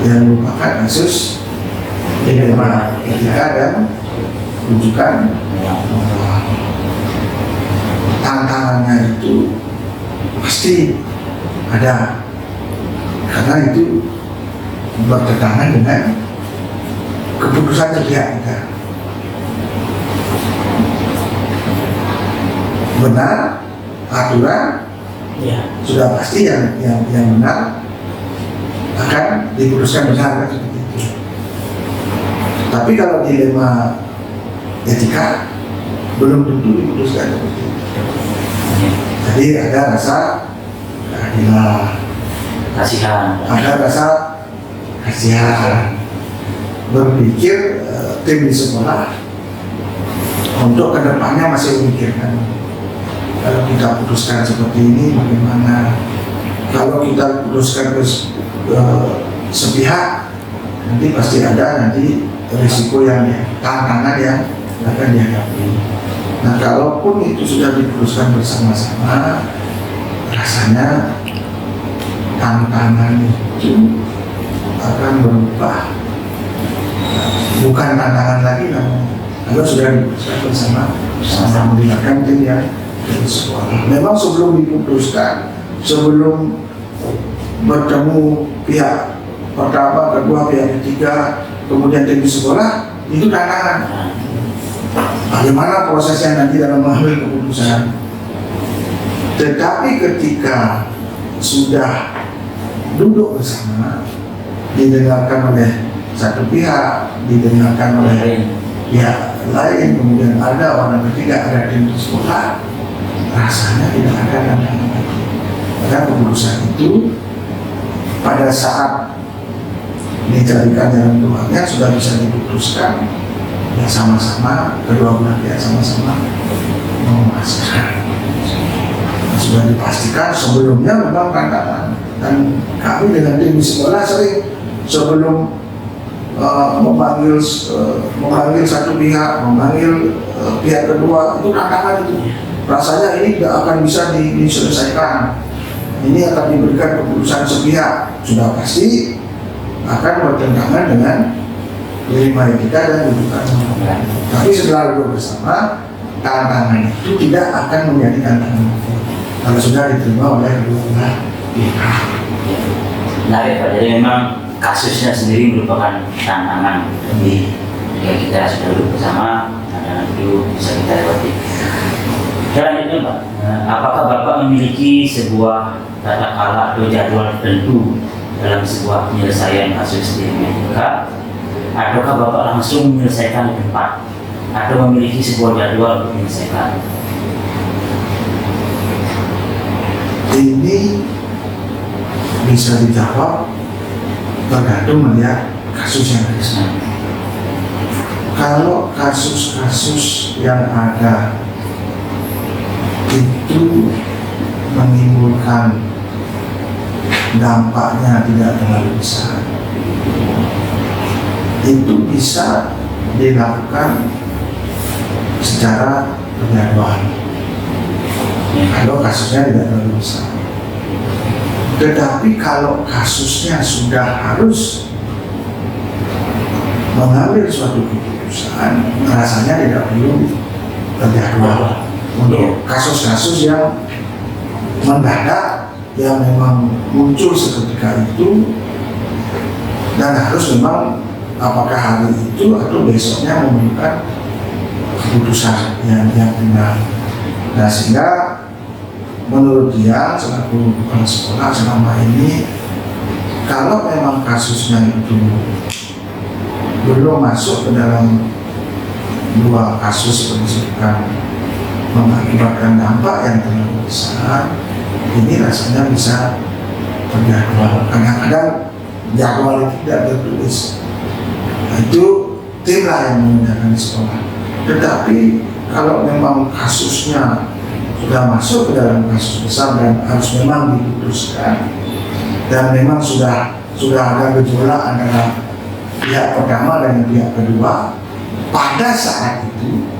yang merupakan kasus dilema etika dan rujukan moral. Tantangannya itu pasti ada, karena itu bertentangan dengan keputusan sepihak kita. Benar aturan sudah pasti yang benar akan diputuskan benar, kan seperti itu. Tapi kalau dilema etika belum tentu diputuskan seperti itu. Jadi ada rasa keadilan, ada rasa kasihan, berpikir tim di sekolah untuk kedepannya masih memikirkan kalau kita putuskan seperti ini bagaimana, kalau kita putuskan sepihak nanti pasti ada risiko yang tantangan yang akan dihadapi. Nah, kalaupun itu sudah diputuskan bersama-sama, rasanya tantangan itu akan berubah, bukan tantangan lagi namanya. Kalau sudah diputuskan bersama melibatkan tim yang dari sekolah. Memang sebelum diputuskan, sebelum bertemu pihak pertama, kedua, pihak ketiga, kemudian tim di sekolah, itu tantangan. Bagaimana prosesnya nanti dalam mengambil keputusan. Tetapi ketika sudah duduk bersama, didengarkan oleh satu pihak, didengarkan oleh pihak lain, kemudian ada orang ketiga, ada tim di sekolah, rasanya tidak ada tantangan lagi. Karena keputusan itu pada saat dicarikan jalan keluarnya, sudah bisa diputuskan, ya sama-sama kedua belah pihak sama-sama memuaskan. Sudah dipastikan sebelumnya memang tantangan, dan kami dengan tim di sekolah sering sebelum memanggil satu pihak, memanggil pihak kedua, itu tantangan itu. Rasanya ini tidak akan bisa diselesaikan. Ini akan diberikan keputusan sepihak, sudah pasti akan bertentangan dengan kelima etika dan rujukan. Tapi setelah duduk bersama, tantangan itu tidak akan menjadi tantangan kalau sudah diterima oleh kedua belah pihak. Menarik Pak, jadi memang kasusnya sendiri merupakan tantangan bagi kita sudah duduk bersama, tantangan itu bisa kita lewati. Selanjutnya Pak, apakah Bapak memiliki sebuah tata cara atau jadwal tertentu dalam sebuah penyelesaian kasus di MK, ataukah Bapak langsung menyelesaikan di tempat, atau memiliki sebuah jadwal untuk menyelesaikan? Ini bisa dijawab tergantung melihat kasus yang ada. Kalau kasus-kasus yang ada itu menimbulkan dampaknya tidak terlalu besar, itu bisa dilakukan secara berjadwal kalau kasusnya tidak terlalu besar. Tetapi kalau kasusnya sudah harus mengambil suatu keputusan, rasanya tidak perlu terjadwal. Untuk kasus-kasus yang mendadak, yang memang muncul seketika itu, dan harus memang apakah hari itu atau besoknya memerlukan keputusan yang benar. Nah, sehingga menurut dia selaku kepala sekolah selama ini, kalau memang kasusnya itu belum masuk ke dalam dua kasus penusukan mengakibatkan dampak yang terlalu besar, ini rasanya bisa terjadwal. Kadang-kadang jadwal itu tidak tertulis, itu tim lah yang mengerjakan di sekolah. Tetapi kalau memang kasusnya sudah masuk ke dalam kasus besar dan harus memang diputuskan, dan memang sudah ada gejolak antara pihak pertama dan pihak kedua, pada saat itu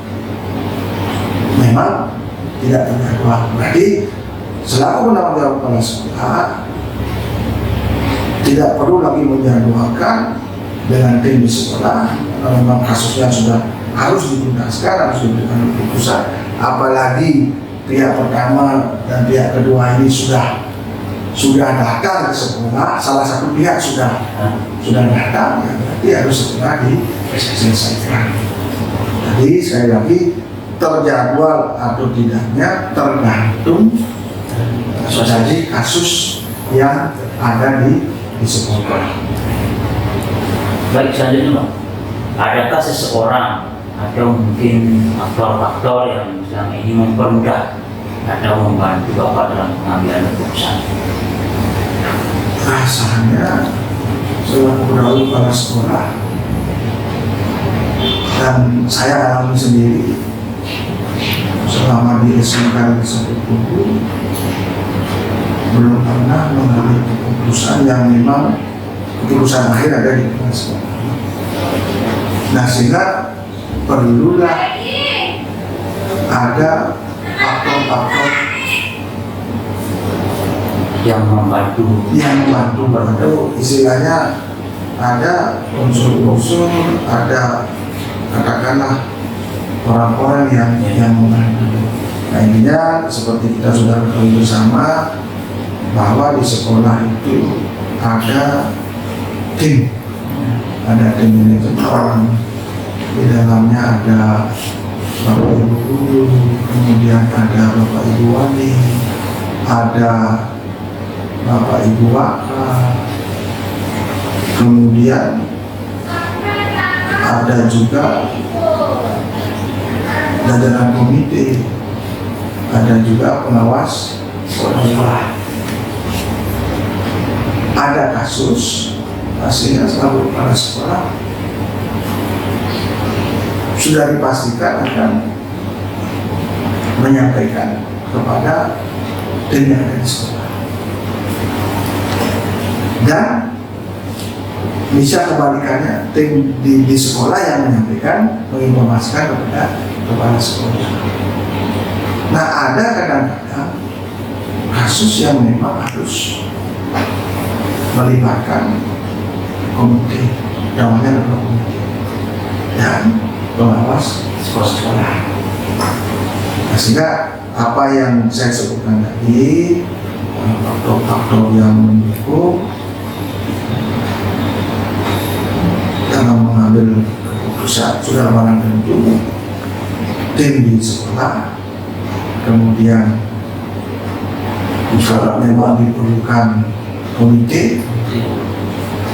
memang tidak terjadwal. Berarti selaku penanggung jawab kepala sekolah tidak perlu lagi menjadwalkan dengan tim di sekolah. Kalau memang kasusnya sudah harus dituntaskan, harus diberikan keputusan, apalagi pihak pertama dan pihak kedua ini sudah datang ke sekolah, salah satu pihak sudah datang, ya berarti harus segera diselesaikan. Jadi sekali lagi, terjadwal atau tidaknya tergantung dari kasus yang ada di sekolah. Baik, selanjutnya Pak, adakah seseorang atau mungkin faktor-faktor yang selama ini mempermudah atau membantu Bapak dalam pengambilan keputusan? Rasanya selaku pendahulu kepala sekolah, dan saya alami sendiri selama di SMK di satu kubu, belum pernah mengambil keputusan yang memang keputusan akhir ada di kepala sekolah. Nah, sehingga perlulah ada faktor-faktor yang membantu istilahnya ada unsur-unsur, ada katakanlah orang-orang yang membantu. Nah, intinya seperti kita sudah ketahui bersama bahwa di sekolah itu ada tim manajemen, di dalamnya ada Bapak Ibu Guru, kemudian ada Bapak Ibu Wali, ada Bapak Ibu Waka, kemudian ada juga jajaran komite, ada juga pengawas sekolah. Ada kasus pastinya selalu kepala sekolah sudah dipastikan akan menyampaikan kepada tim yang ada di sekolah, dan bisa kebalikannya tim di sekolah yang menyampaikan, menginformasikan kepada kepala sekolah. Nah, ada kadang-kadang kasus yang memang harus melibatkan komite, namanya adalah komite dan pengawas sekolah-sekolah. Nah, sehingga apa yang saya sebutkan tadi, faktor-faktor yang mendukung dalam mengambil keputusan sudah barang tentu tim di sekolah, kemudian kalau memang diperlukan komite,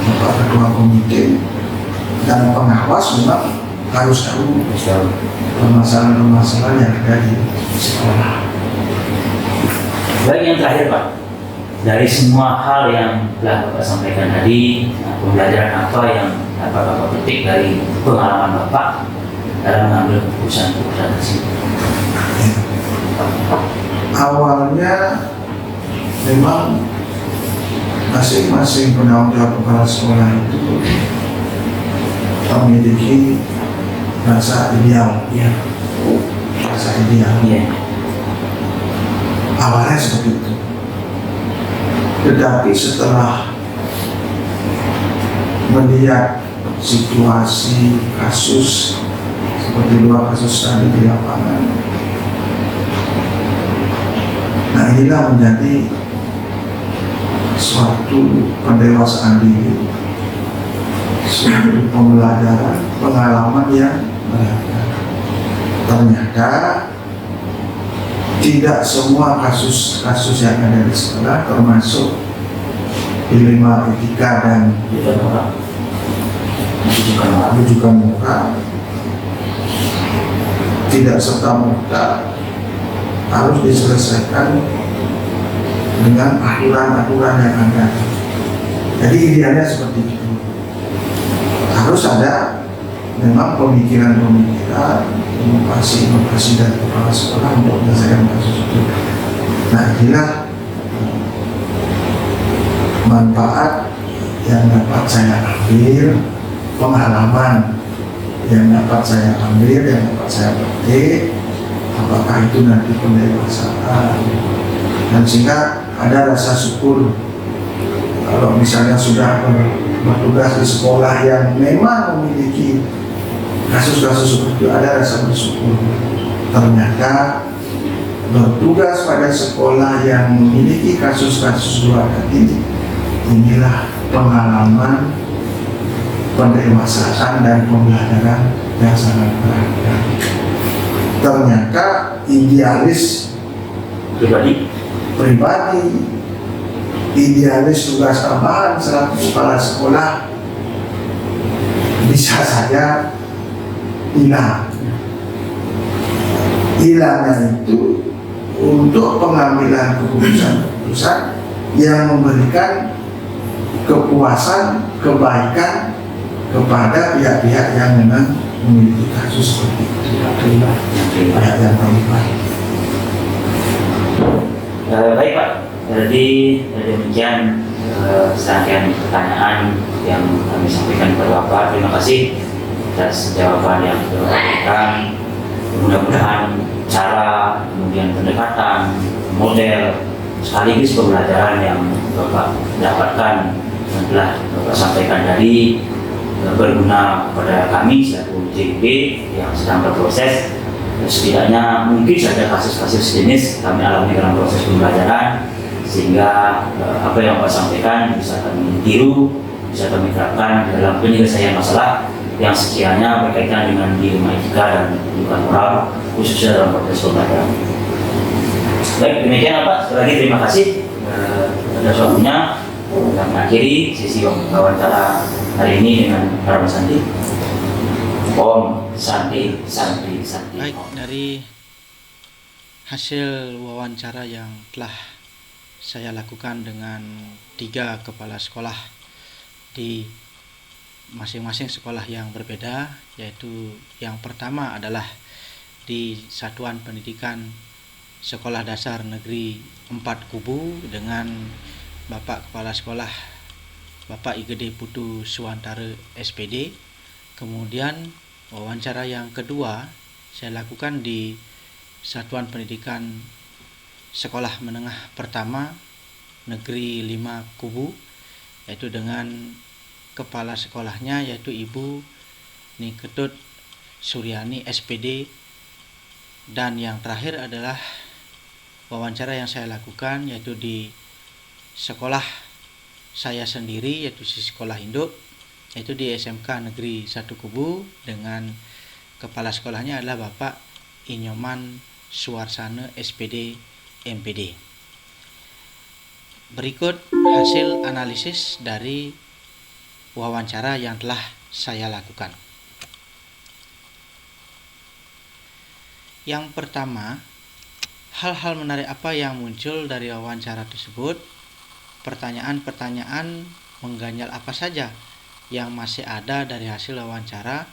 Bapak Ketua Komite dan pengawas memang harus tahu permasalahan-permasalahan yang ada di sekolah. Baik, yang terakhir Pak, dari semua hal yang telah Bapak sampaikan tadi, pembelajaran apa yang dapat Bapak petik dari pengalaman Bapak dalam mengambil keputusan-keputusan tersebut? Awalnya memang masing-masing penanggung jawab kepala sekolah itu memiliki rasa ideal, rasa ideal. Awalnya seperti itu. Tetapi setelah melihat situasi kasus seperti dua kasus tadi di lapangan, nah inilah menjadi suatu pendewasaan diri, suatu pembelajaran, pengalaman yang berharga. Ternyata tidak semua kasus-kasus yang ada di sekolah, termasuk dilema etika dan rujukan moral, tidak serta-merta harus diselesaikan dengan aturan-aturan yang ada. Jadi idealnya seperti itu. Harus ada memang pemikiran-pemikiran, inovasi dari kepala sekolah untuk menyelesaikan kasus itu. Nah, inilah manfaat yang dapat saya ambil, pengalaman yang dapat saya ambil, yang dapat saya petik. Apakah itu nanti pendewasaan, dan sehingga ada rasa syukur kalau misalnya sudah bertugas di sekolah yang memang memiliki kasus-kasus seperti itu, ada rasa bersyukur. Ternyata bertugas pada sekolah yang memiliki kasus-kasus dua tadi, inilah pengalaman pendewasaan dan pembelajaran yang sangat berharga. Ternyata idealis pribadi, idealis tugas tambahan selaku kepala sekolah bisa saja hilang. Hilangnya itu untuk pengambilan keputusan-keputusan yang memberikan kepuasan, kebaikan kepada pihak-pihak yang memang memiliki kasus seperti itu, pihak yang terlibat. Baik Pak, jadi demikian serangkaian pertanyaan yang kami sampaikan kepada Bapak. Terima kasih atas jawaban yang sudah diberikan. Mudah-mudahan cara, kemudian pendekatan, model, sekaligus pembelajaran yang Bapak dapatkan dan telah Bapak sampaikan tadi berguna kepada kami selaku JP yang sedang berproses. Setidaknya mungkin saja kasus-kasus jenis kami alami dalam proses pembelajaran, sehingga apa yang Bapak sampaikan bisa kami tiru, bisa kami terapkan dalam penyelesaian masalah yang sekiranya berkaitan dengan dilema etika dan rujukan moral, khususnya dalam proses pembelajaran. Baik, demikian Pak. Sekali lagi terima kasih atas waktunya. Kita mengakhiri sesi wawancara hari ini dengan Parama Santi. Om Santi, Santi, Santi. Baik, dari hasil wawancara yang telah saya lakukan dengan 3 kepala sekolah di masing-masing sekolah yang berbeda, yaitu yang pertama adalah di Satuan Pendidikan Sekolah Dasar Negeri 4 Kubu dengan Bapak Kepala Sekolah Bapak IGD Putu Suwantara SPD. Kemudian wawancara yang kedua saya lakukan di Satuan Pendidikan Sekolah Menengah Pertama Negeri 5 Kubu, yaitu dengan kepala sekolahnya yaitu Ibu Niketut Suryani SPD. Dan yang terakhir adalah wawancara yang saya lakukan yaitu di sekolah saya sendiri, yaitu di sekolah induk, yaitu di SMK Negeri 1 Kubu dengan kepala sekolahnya adalah Bapak Inyoman Suwarsana SPD MPD. Berikut hasil analisis dari wawancara yang telah saya lakukan. Yang pertama, hal-hal menarik apa yang muncul dari wawancara tersebut? Pertanyaan-pertanyaan mengganjal apa saja yang masih ada dari hasil wawancara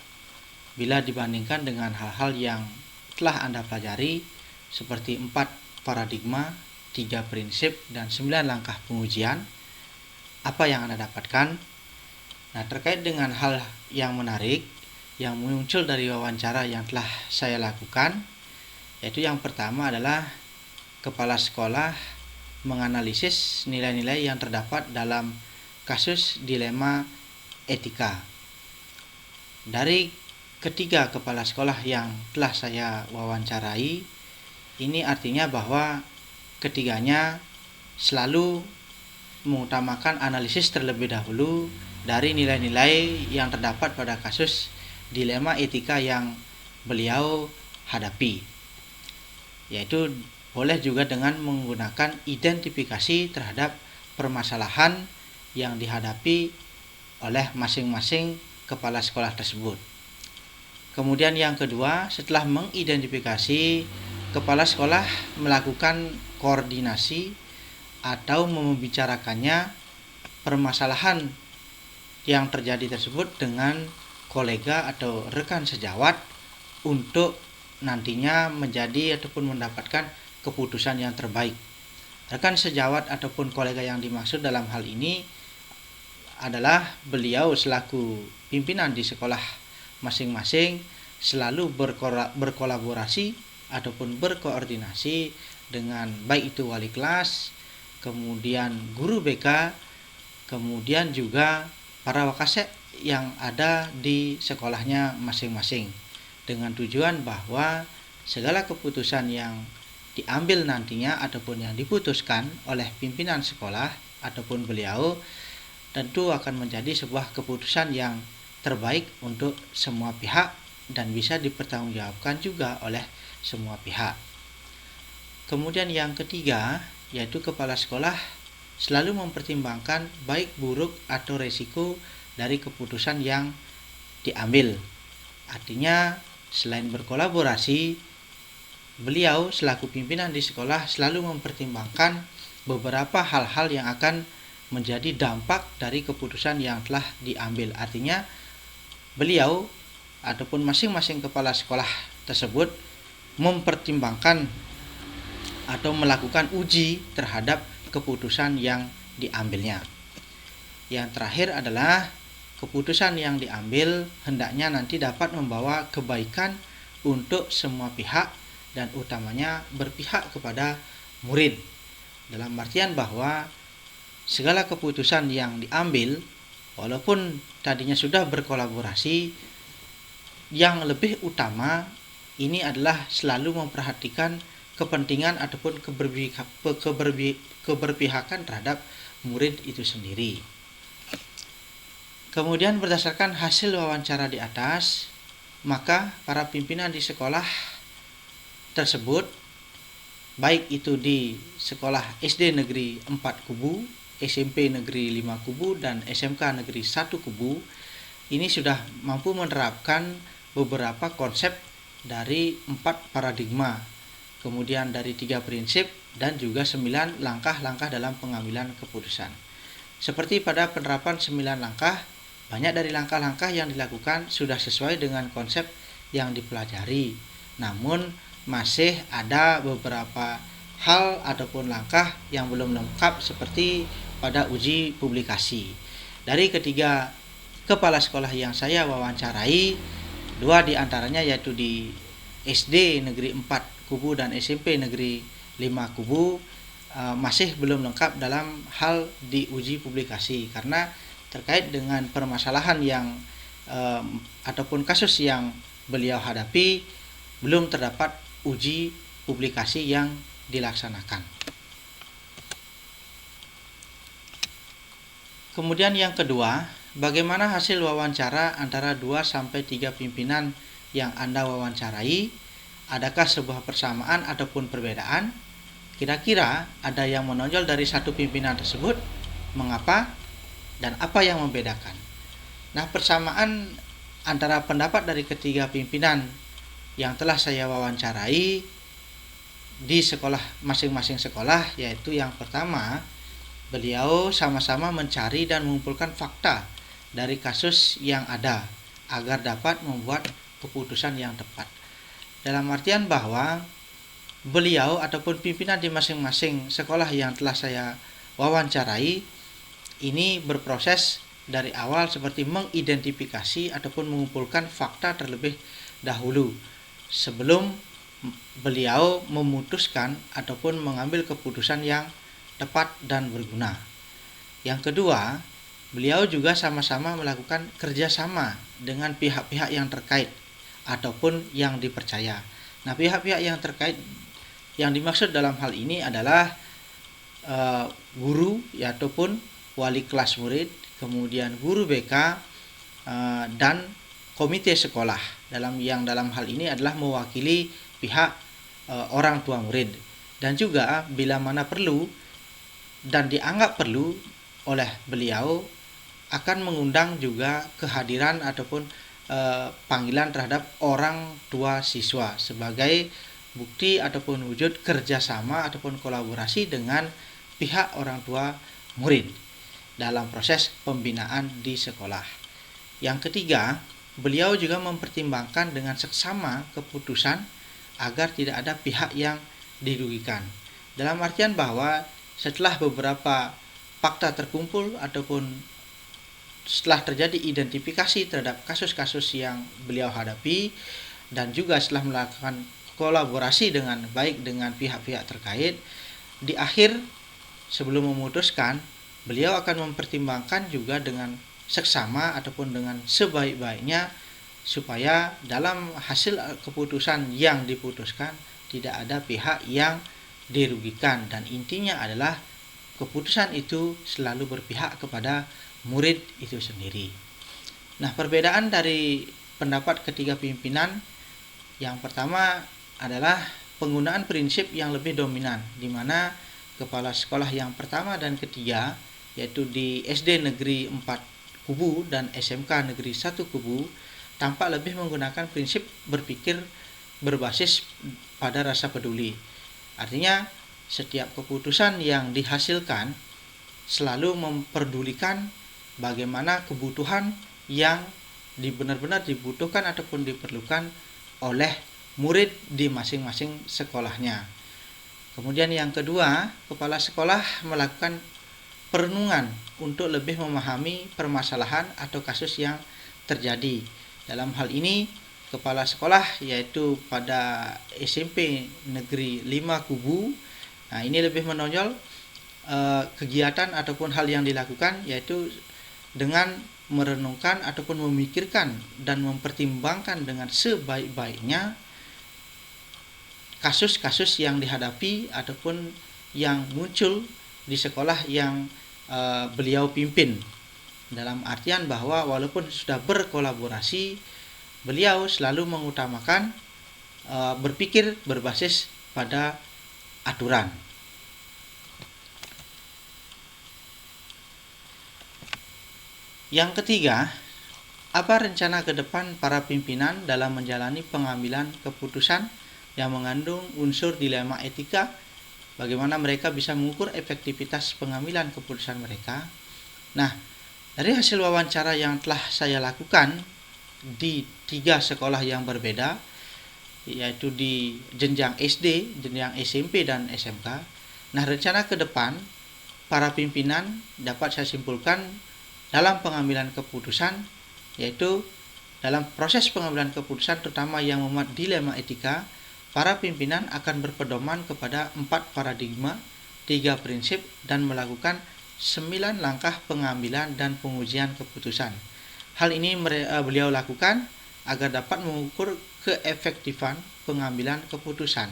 bila dibandingkan dengan hal-hal yang telah Anda pelajari seperti 4 paradigma, 3 prinsip, dan 9 langkah pengujian? Apa yang Anda dapatkan? Nah, terkait dengan hal yang menarik yang muncul dari wawancara yang telah saya lakukan, yaitu yang pertama adalah kepala sekolah menganalisis nilai-nilai yang terdapat dalam kasus dilema etika. Dari ketiga kepala sekolah yang telah saya wawancarai, ini artinya bahwa ketiganya selalu mengutamakan analisis terlebih dahulu dari nilai-nilai yang terdapat pada kasus dilema etika yang beliau hadapi, yaitu boleh juga dengan menggunakan identifikasi terhadap permasalahan yang dihadapi oleh masing-masing kepala sekolah tersebut. Kemudian yang kedua, setelah mengidentifikasi, kepala sekolah melakukan koordinasi atau membicarakannya permasalahan yang terjadi tersebut dengan kolega atau rekan sejawat untuk nantinya menjadi ataupun mendapatkan keputusan yang terbaik. Rekan sejawat ataupun kolega yang dimaksud dalam hal ini adalah beliau selaku pimpinan di sekolah masing-masing selalu berkolaborasi ataupun berkoordinasi dengan baik itu wali kelas, kemudian guru BK, kemudian juga para wakasek yang ada di sekolahnya masing-masing, dengan tujuan bahwa segala keputusan yang diambil nantinya ataupun yang diputuskan oleh pimpinan sekolah ataupun beliau tentu akan menjadi sebuah keputusan yang terbaik untuk semua pihak dan bisa dipertanggungjawabkan juga oleh semua pihak. Kemudian yang ketiga, yaitu kepala sekolah selalu mempertimbangkan baik buruk atau resiko dari keputusan yang diambil. Artinya selain berkolaborasi, beliau selaku pimpinan di sekolah selalu mempertimbangkan beberapa hal-hal yang akan menjadi dampak dari keputusan yang telah diambil. Artinya beliau ataupun masing-masing kepala sekolah tersebut mempertimbangkan atau melakukan uji terhadap keputusan yang diambilnya. Yang terakhir adalah keputusan yang diambil hendaknya nanti dapat membawa kebaikan untuk semua pihak dan utamanya berpihak kepada murid. Dalam artian bahwa segala keputusan yang diambil walaupun tadinya sudah berkolaborasi, yang lebih utama ini adalah selalu memperhatikan kepentingan ataupun keberpihakan terhadap murid itu sendiri. Kemudian berdasarkan hasil wawancara di atas, maka para pimpinan di sekolah tersebut, baik itu di sekolah SD Negeri 4 Kubu, SMP Negeri 5 Kubu, dan SMK Negeri 1 Kubu, ini sudah mampu menerapkan beberapa konsep dari 4 paradigma, kemudian dari 3 prinsip, dan juga 9 langkah-langkah dalam pengambilan keputusan. Seperti pada penerapan 9 langkah, banyak dari langkah-langkah yang dilakukan sudah sesuai dengan konsep yang dipelajari. Namun masih ada beberapa hal ataupun langkah yang belum lengkap seperti pada uji publikasi. Dari ketiga kepala sekolah yang saya wawancarai, 2 diantaranya yaitu di SD Negeri 4 Kubu dan SMP Negeri 5 Kubu masih belum lengkap dalam hal diuji publikasi karena terkait dengan permasalahan yang ataupun kasus yang beliau hadapi belum terdapat uji publikasi yang dilaksanakan. Kemudian yang kedua, bagaimana hasil wawancara antara 2-3 pimpinan yang Anda wawancarai? Adakah sebuah persamaan ataupun perbedaan? Kira-kira ada yang menonjol dari satu pimpinan tersebut? Mengapa? Dan apa yang membedakan? Nah, persamaan antara pendapat dari ketiga pimpinan yang telah saya wawancarai di sekolah masing-masing sekolah, yaitu yang pertama, beliau sama-sama mencari dan mengumpulkan fakta dari kasus yang ada agar dapat membuat keputusan yang tepat. Dalam artian bahwa beliau ataupun pimpinan di masing-masing sekolah yang telah saya wawancarai ini berproses dari awal seperti mengidentifikasi ataupun mengumpulkan fakta terlebih dahulu sebelum beliau memutuskan ataupun mengambil keputusan yang tepat dan berguna. Yang kedua, beliau juga sama-sama melakukan kerjasama dengan pihak-pihak yang terkait ataupun yang dipercaya. Nah, pihak-pihak yang terkait yang dimaksud dalam hal ini adalah guru ataupun wali kelas murid, kemudian guru BK dan komite sekolah. Dalam hal ini adalah mewakili pihak orang tua murid, dan juga bila mana perlu dan dianggap perlu oleh beliau akan mengundang juga kehadiran ataupun panggilan terhadap orang tua siswa sebagai bukti ataupun wujud kerjasama ataupun kolaborasi dengan pihak orang tua murid dalam proses pembinaan di sekolah. Yang ketiga, beliau juga mempertimbangkan dengan seksama keputusan agar tidak ada pihak yang dirugikan. Dalam artian bahwa setelah beberapa fakta terkumpul ataupun setelah terjadi identifikasi terhadap kasus-kasus yang beliau hadapi dan juga setelah melakukan kolaborasi dengan baik dengan pihak-pihak terkait, di akhir sebelum memutuskan beliau akan mempertimbangkan juga dengan seksama ataupun dengan sebaik-baiknya supaya dalam hasil keputusan yang diputuskan tidak ada pihak yang dirugikan, dan intinya adalah keputusan itu selalu berpihak kepada murid itu sendiri. Nah, perbedaan dari pendapat ketiga pimpinan yang pertama adalah penggunaan prinsip yang lebih dominan, di mana kepala sekolah yang pertama dan ketiga, yaitu di SD Negeri 4 Kubu dan SMK Negeri 1 Kubu, tampak lebih menggunakan prinsip berpikir berbasis pada rasa peduli. Artinya, setiap keputusan yang dihasilkan selalu memperdulikan bagaimana kebutuhan yang benar-benar dibutuhkan ataupun diperlukan oleh murid di masing-masing sekolahnya. Kemudian yang kedua, kepala sekolah melakukan perenungan untuk lebih memahami permasalahan atau kasus yang terjadi. Dalam hal ini, kepala sekolah yaitu pada SMP Negeri 5 Kubu, nah ini lebih menonjol kegiatan ataupun hal yang dilakukan yaitu dengan merenungkan ataupun memikirkan dan mempertimbangkan dengan sebaik-baiknya kasus-kasus yang dihadapi ataupun yang muncul di sekolah yang beliau pimpin. Dalam artian bahwa walaupun sudah berkolaborasi, beliau selalu mengutamakan berpikir berbasis pada aturan. Yang ketiga, apa rencana ke depan para pimpinan dalam menjalani pengambilan keputusan yang mengandung unsur dilema etika? Bagaimana mereka bisa mengukur efektivitas pengambilan keputusan mereka? Nah, dari hasil wawancara yang telah saya lakukan di 3 sekolah yang berbeda, yaitu di jenjang SD, jenjang SMP, dan SMK. Nah, rencana ke depan para pimpinan dapat saya simpulkan dalam pengambilan keputusan, yaitu dalam proses pengambilan keputusan terutama yang memuat dilema etika, para pimpinan akan berpedoman kepada 4 paradigma, 3 prinsip, dan melakukan 9 langkah pengambilan dan pengujian keputusan. Hal ini beliau lakukan agar dapat mengukur keefektifan pengambilan keputusan.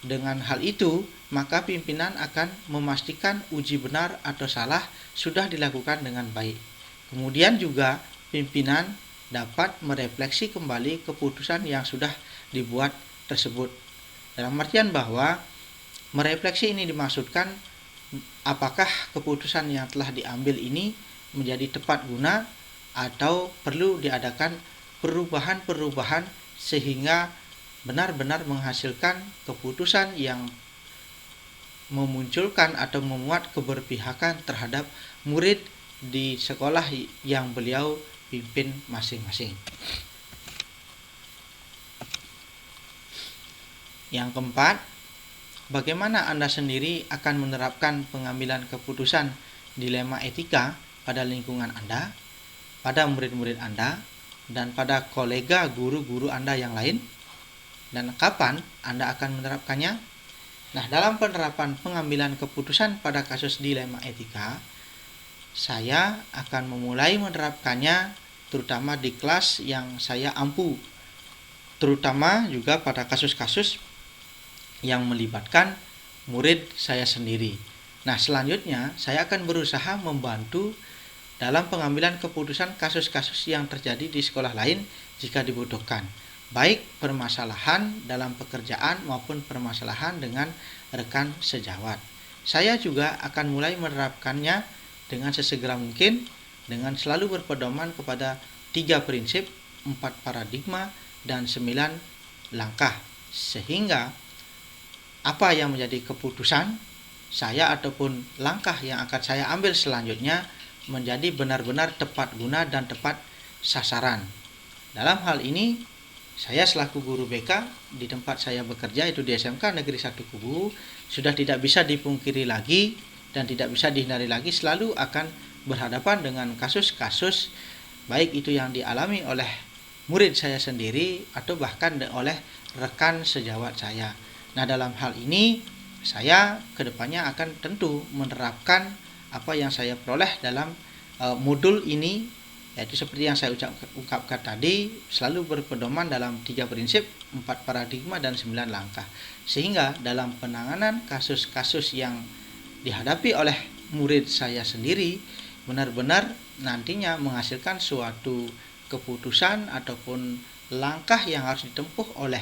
Dengan hal itu, maka pimpinan akan memastikan uji benar atau salah sudah dilakukan dengan baik. Kemudian juga pimpinan dapat merefleksi kembali keputusan yang sudah dibuat tersebut. Dalam artian bahwa merefleksi ini dimaksudkan apakah keputusan yang telah diambil ini menjadi tepat guna atau perlu diadakan perubahan-perubahan sehingga benar-benar menghasilkan keputusan yang memunculkan atau memuat keberpihakan terhadap murid di sekolah yang beliau pimpin masing-masing. Yang keempat, bagaimana Anda sendiri akan menerapkan pengambilan keputusan dilema etika pada lingkungan Anda, pada murid-murid Anda, dan pada kolega guru-guru Anda yang lain? Dan kapan Anda akan menerapkannya? Nah, dalam penerapan pengambilan keputusan pada kasus dilema etika, saya akan memulai menerapkannya terutama di kelas yang saya ampu, terutama juga pada kasus-kasus yang melibatkan murid saya sendiri. Nah, selanjutnya saya akan berusaha membantu dalam pengambilan keputusan kasus-kasus yang terjadi di sekolah lain jika dibutuhkan, baik permasalahan dalam pekerjaan maupun permasalahan dengan rekan sejawat. Saya juga akan mulai menerapkannya dengan sesegera mungkin dengan selalu berpedoman kepada 3 prinsip, 4 paradigma, dan 9 langkah, sehingga apa yang menjadi keputusan saya ataupun langkah yang akan saya ambil selanjutnya menjadi benar-benar tepat guna dan tepat sasaran. Dalam hal ini, saya selaku guru BK di tempat saya bekerja, itu di SMK Negeri 1 Kubu, sudah tidak bisa dipungkiri lagi dan tidak bisa dihindari lagi, selalu akan berhadapan dengan kasus-kasus baik itu yang dialami oleh murid saya sendiri atau bahkan oleh rekan sejawat saya. Nah, dalam hal ini saya kedepannya akan tentu menerapkan apa yang saya peroleh dalam modul ini, yaitu seperti yang saya ungkapkan tadi, selalu berpedoman dalam 3 prinsip, 4 paradigma, dan 9 langkah, sehingga dalam penanganan kasus-kasus yang dihadapi oleh murid saya sendiri benar-benar nantinya menghasilkan suatu keputusan ataupun langkah yang harus ditempuh oleh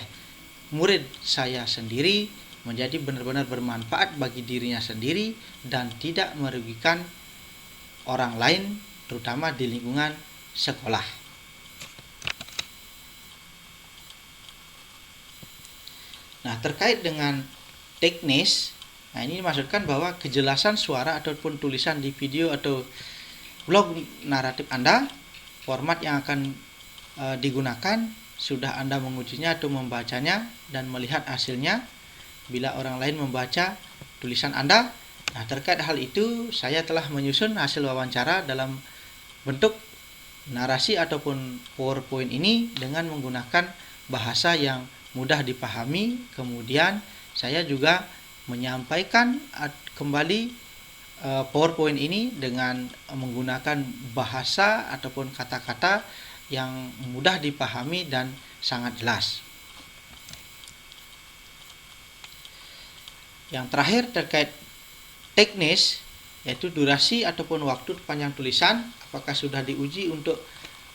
murid saya sendiri menjadi benar-benar bermanfaat bagi dirinya sendiri dan tidak merugikan orang lain, terutama di lingkungan sekolah. Nah, terkait dengan teknis, nah ini dimaksudkan bahwa kejelasan suara ataupun tulisan di video atau blog naratif Anda, format yang akan digunakan, sudah Anda mengujinya atau membacanya dan melihat hasilnya bila orang lain membaca tulisan Anda. Nah, terkait hal itu, saya telah menyusun hasil wawancara dalam bentuk narasi ataupun PowerPoint ini dengan menggunakan bahasa yang mudah dipahami. Kemudian saya juga menyampaikan kembali PowerPoint ini dengan menggunakan bahasa ataupun kata-kata yang mudah dipahami dan sangat jelas. Yang terakhir terkait teknis, yaitu durasi ataupun waktu panjang tulisan, apakah sudah diuji untuk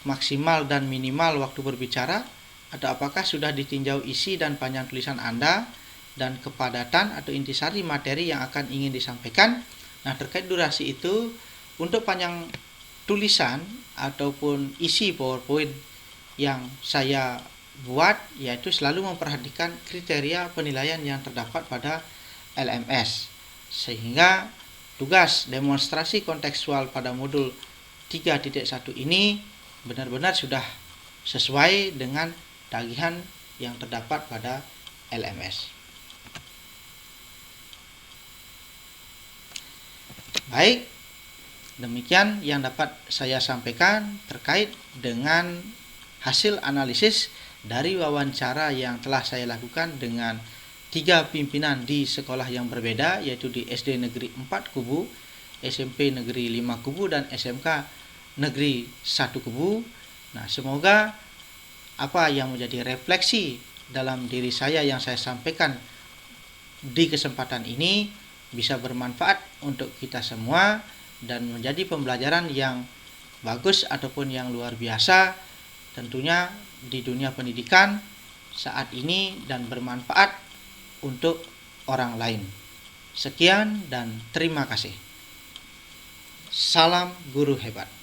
maksimal dan minimal waktu berbicara, atau apakah sudah ditinjau isi dan panjang tulisan Anda dan kepadatan atau intisari materi yang akan ingin disampaikan. Nah, terkait durasi itu, untuk panjang tulisan ataupun isi PowerPoint yang saya buat, yaitu selalu memperhatikan kriteria penilaian yang terdapat pada LMS, sehingga tugas demonstrasi kontekstual pada modul 3.1 ini benar-benar sudah sesuai dengan tagihan yang terdapat pada LMS. Baik, demikian yang dapat saya sampaikan terkait dengan hasil analisis dari wawancara yang telah saya lakukan dengan 3 pimpinan di sekolah yang berbeda, yaitu di SD Negeri 4 Kubu, SMP Negeri 5 Kubu, dan SMK Negeri 1 Kubu. Nah, semoga apa yang menjadi refleksi dalam diri saya yang saya sampaikan di kesempatan ini bisa bermanfaat untuk kita semua dan menjadi pembelajaran yang bagus ataupun yang luar biasa tentunya di dunia pendidikan saat ini dan bermanfaat untuk orang lain. Sekian dan terima kasih. Salam guru hebat.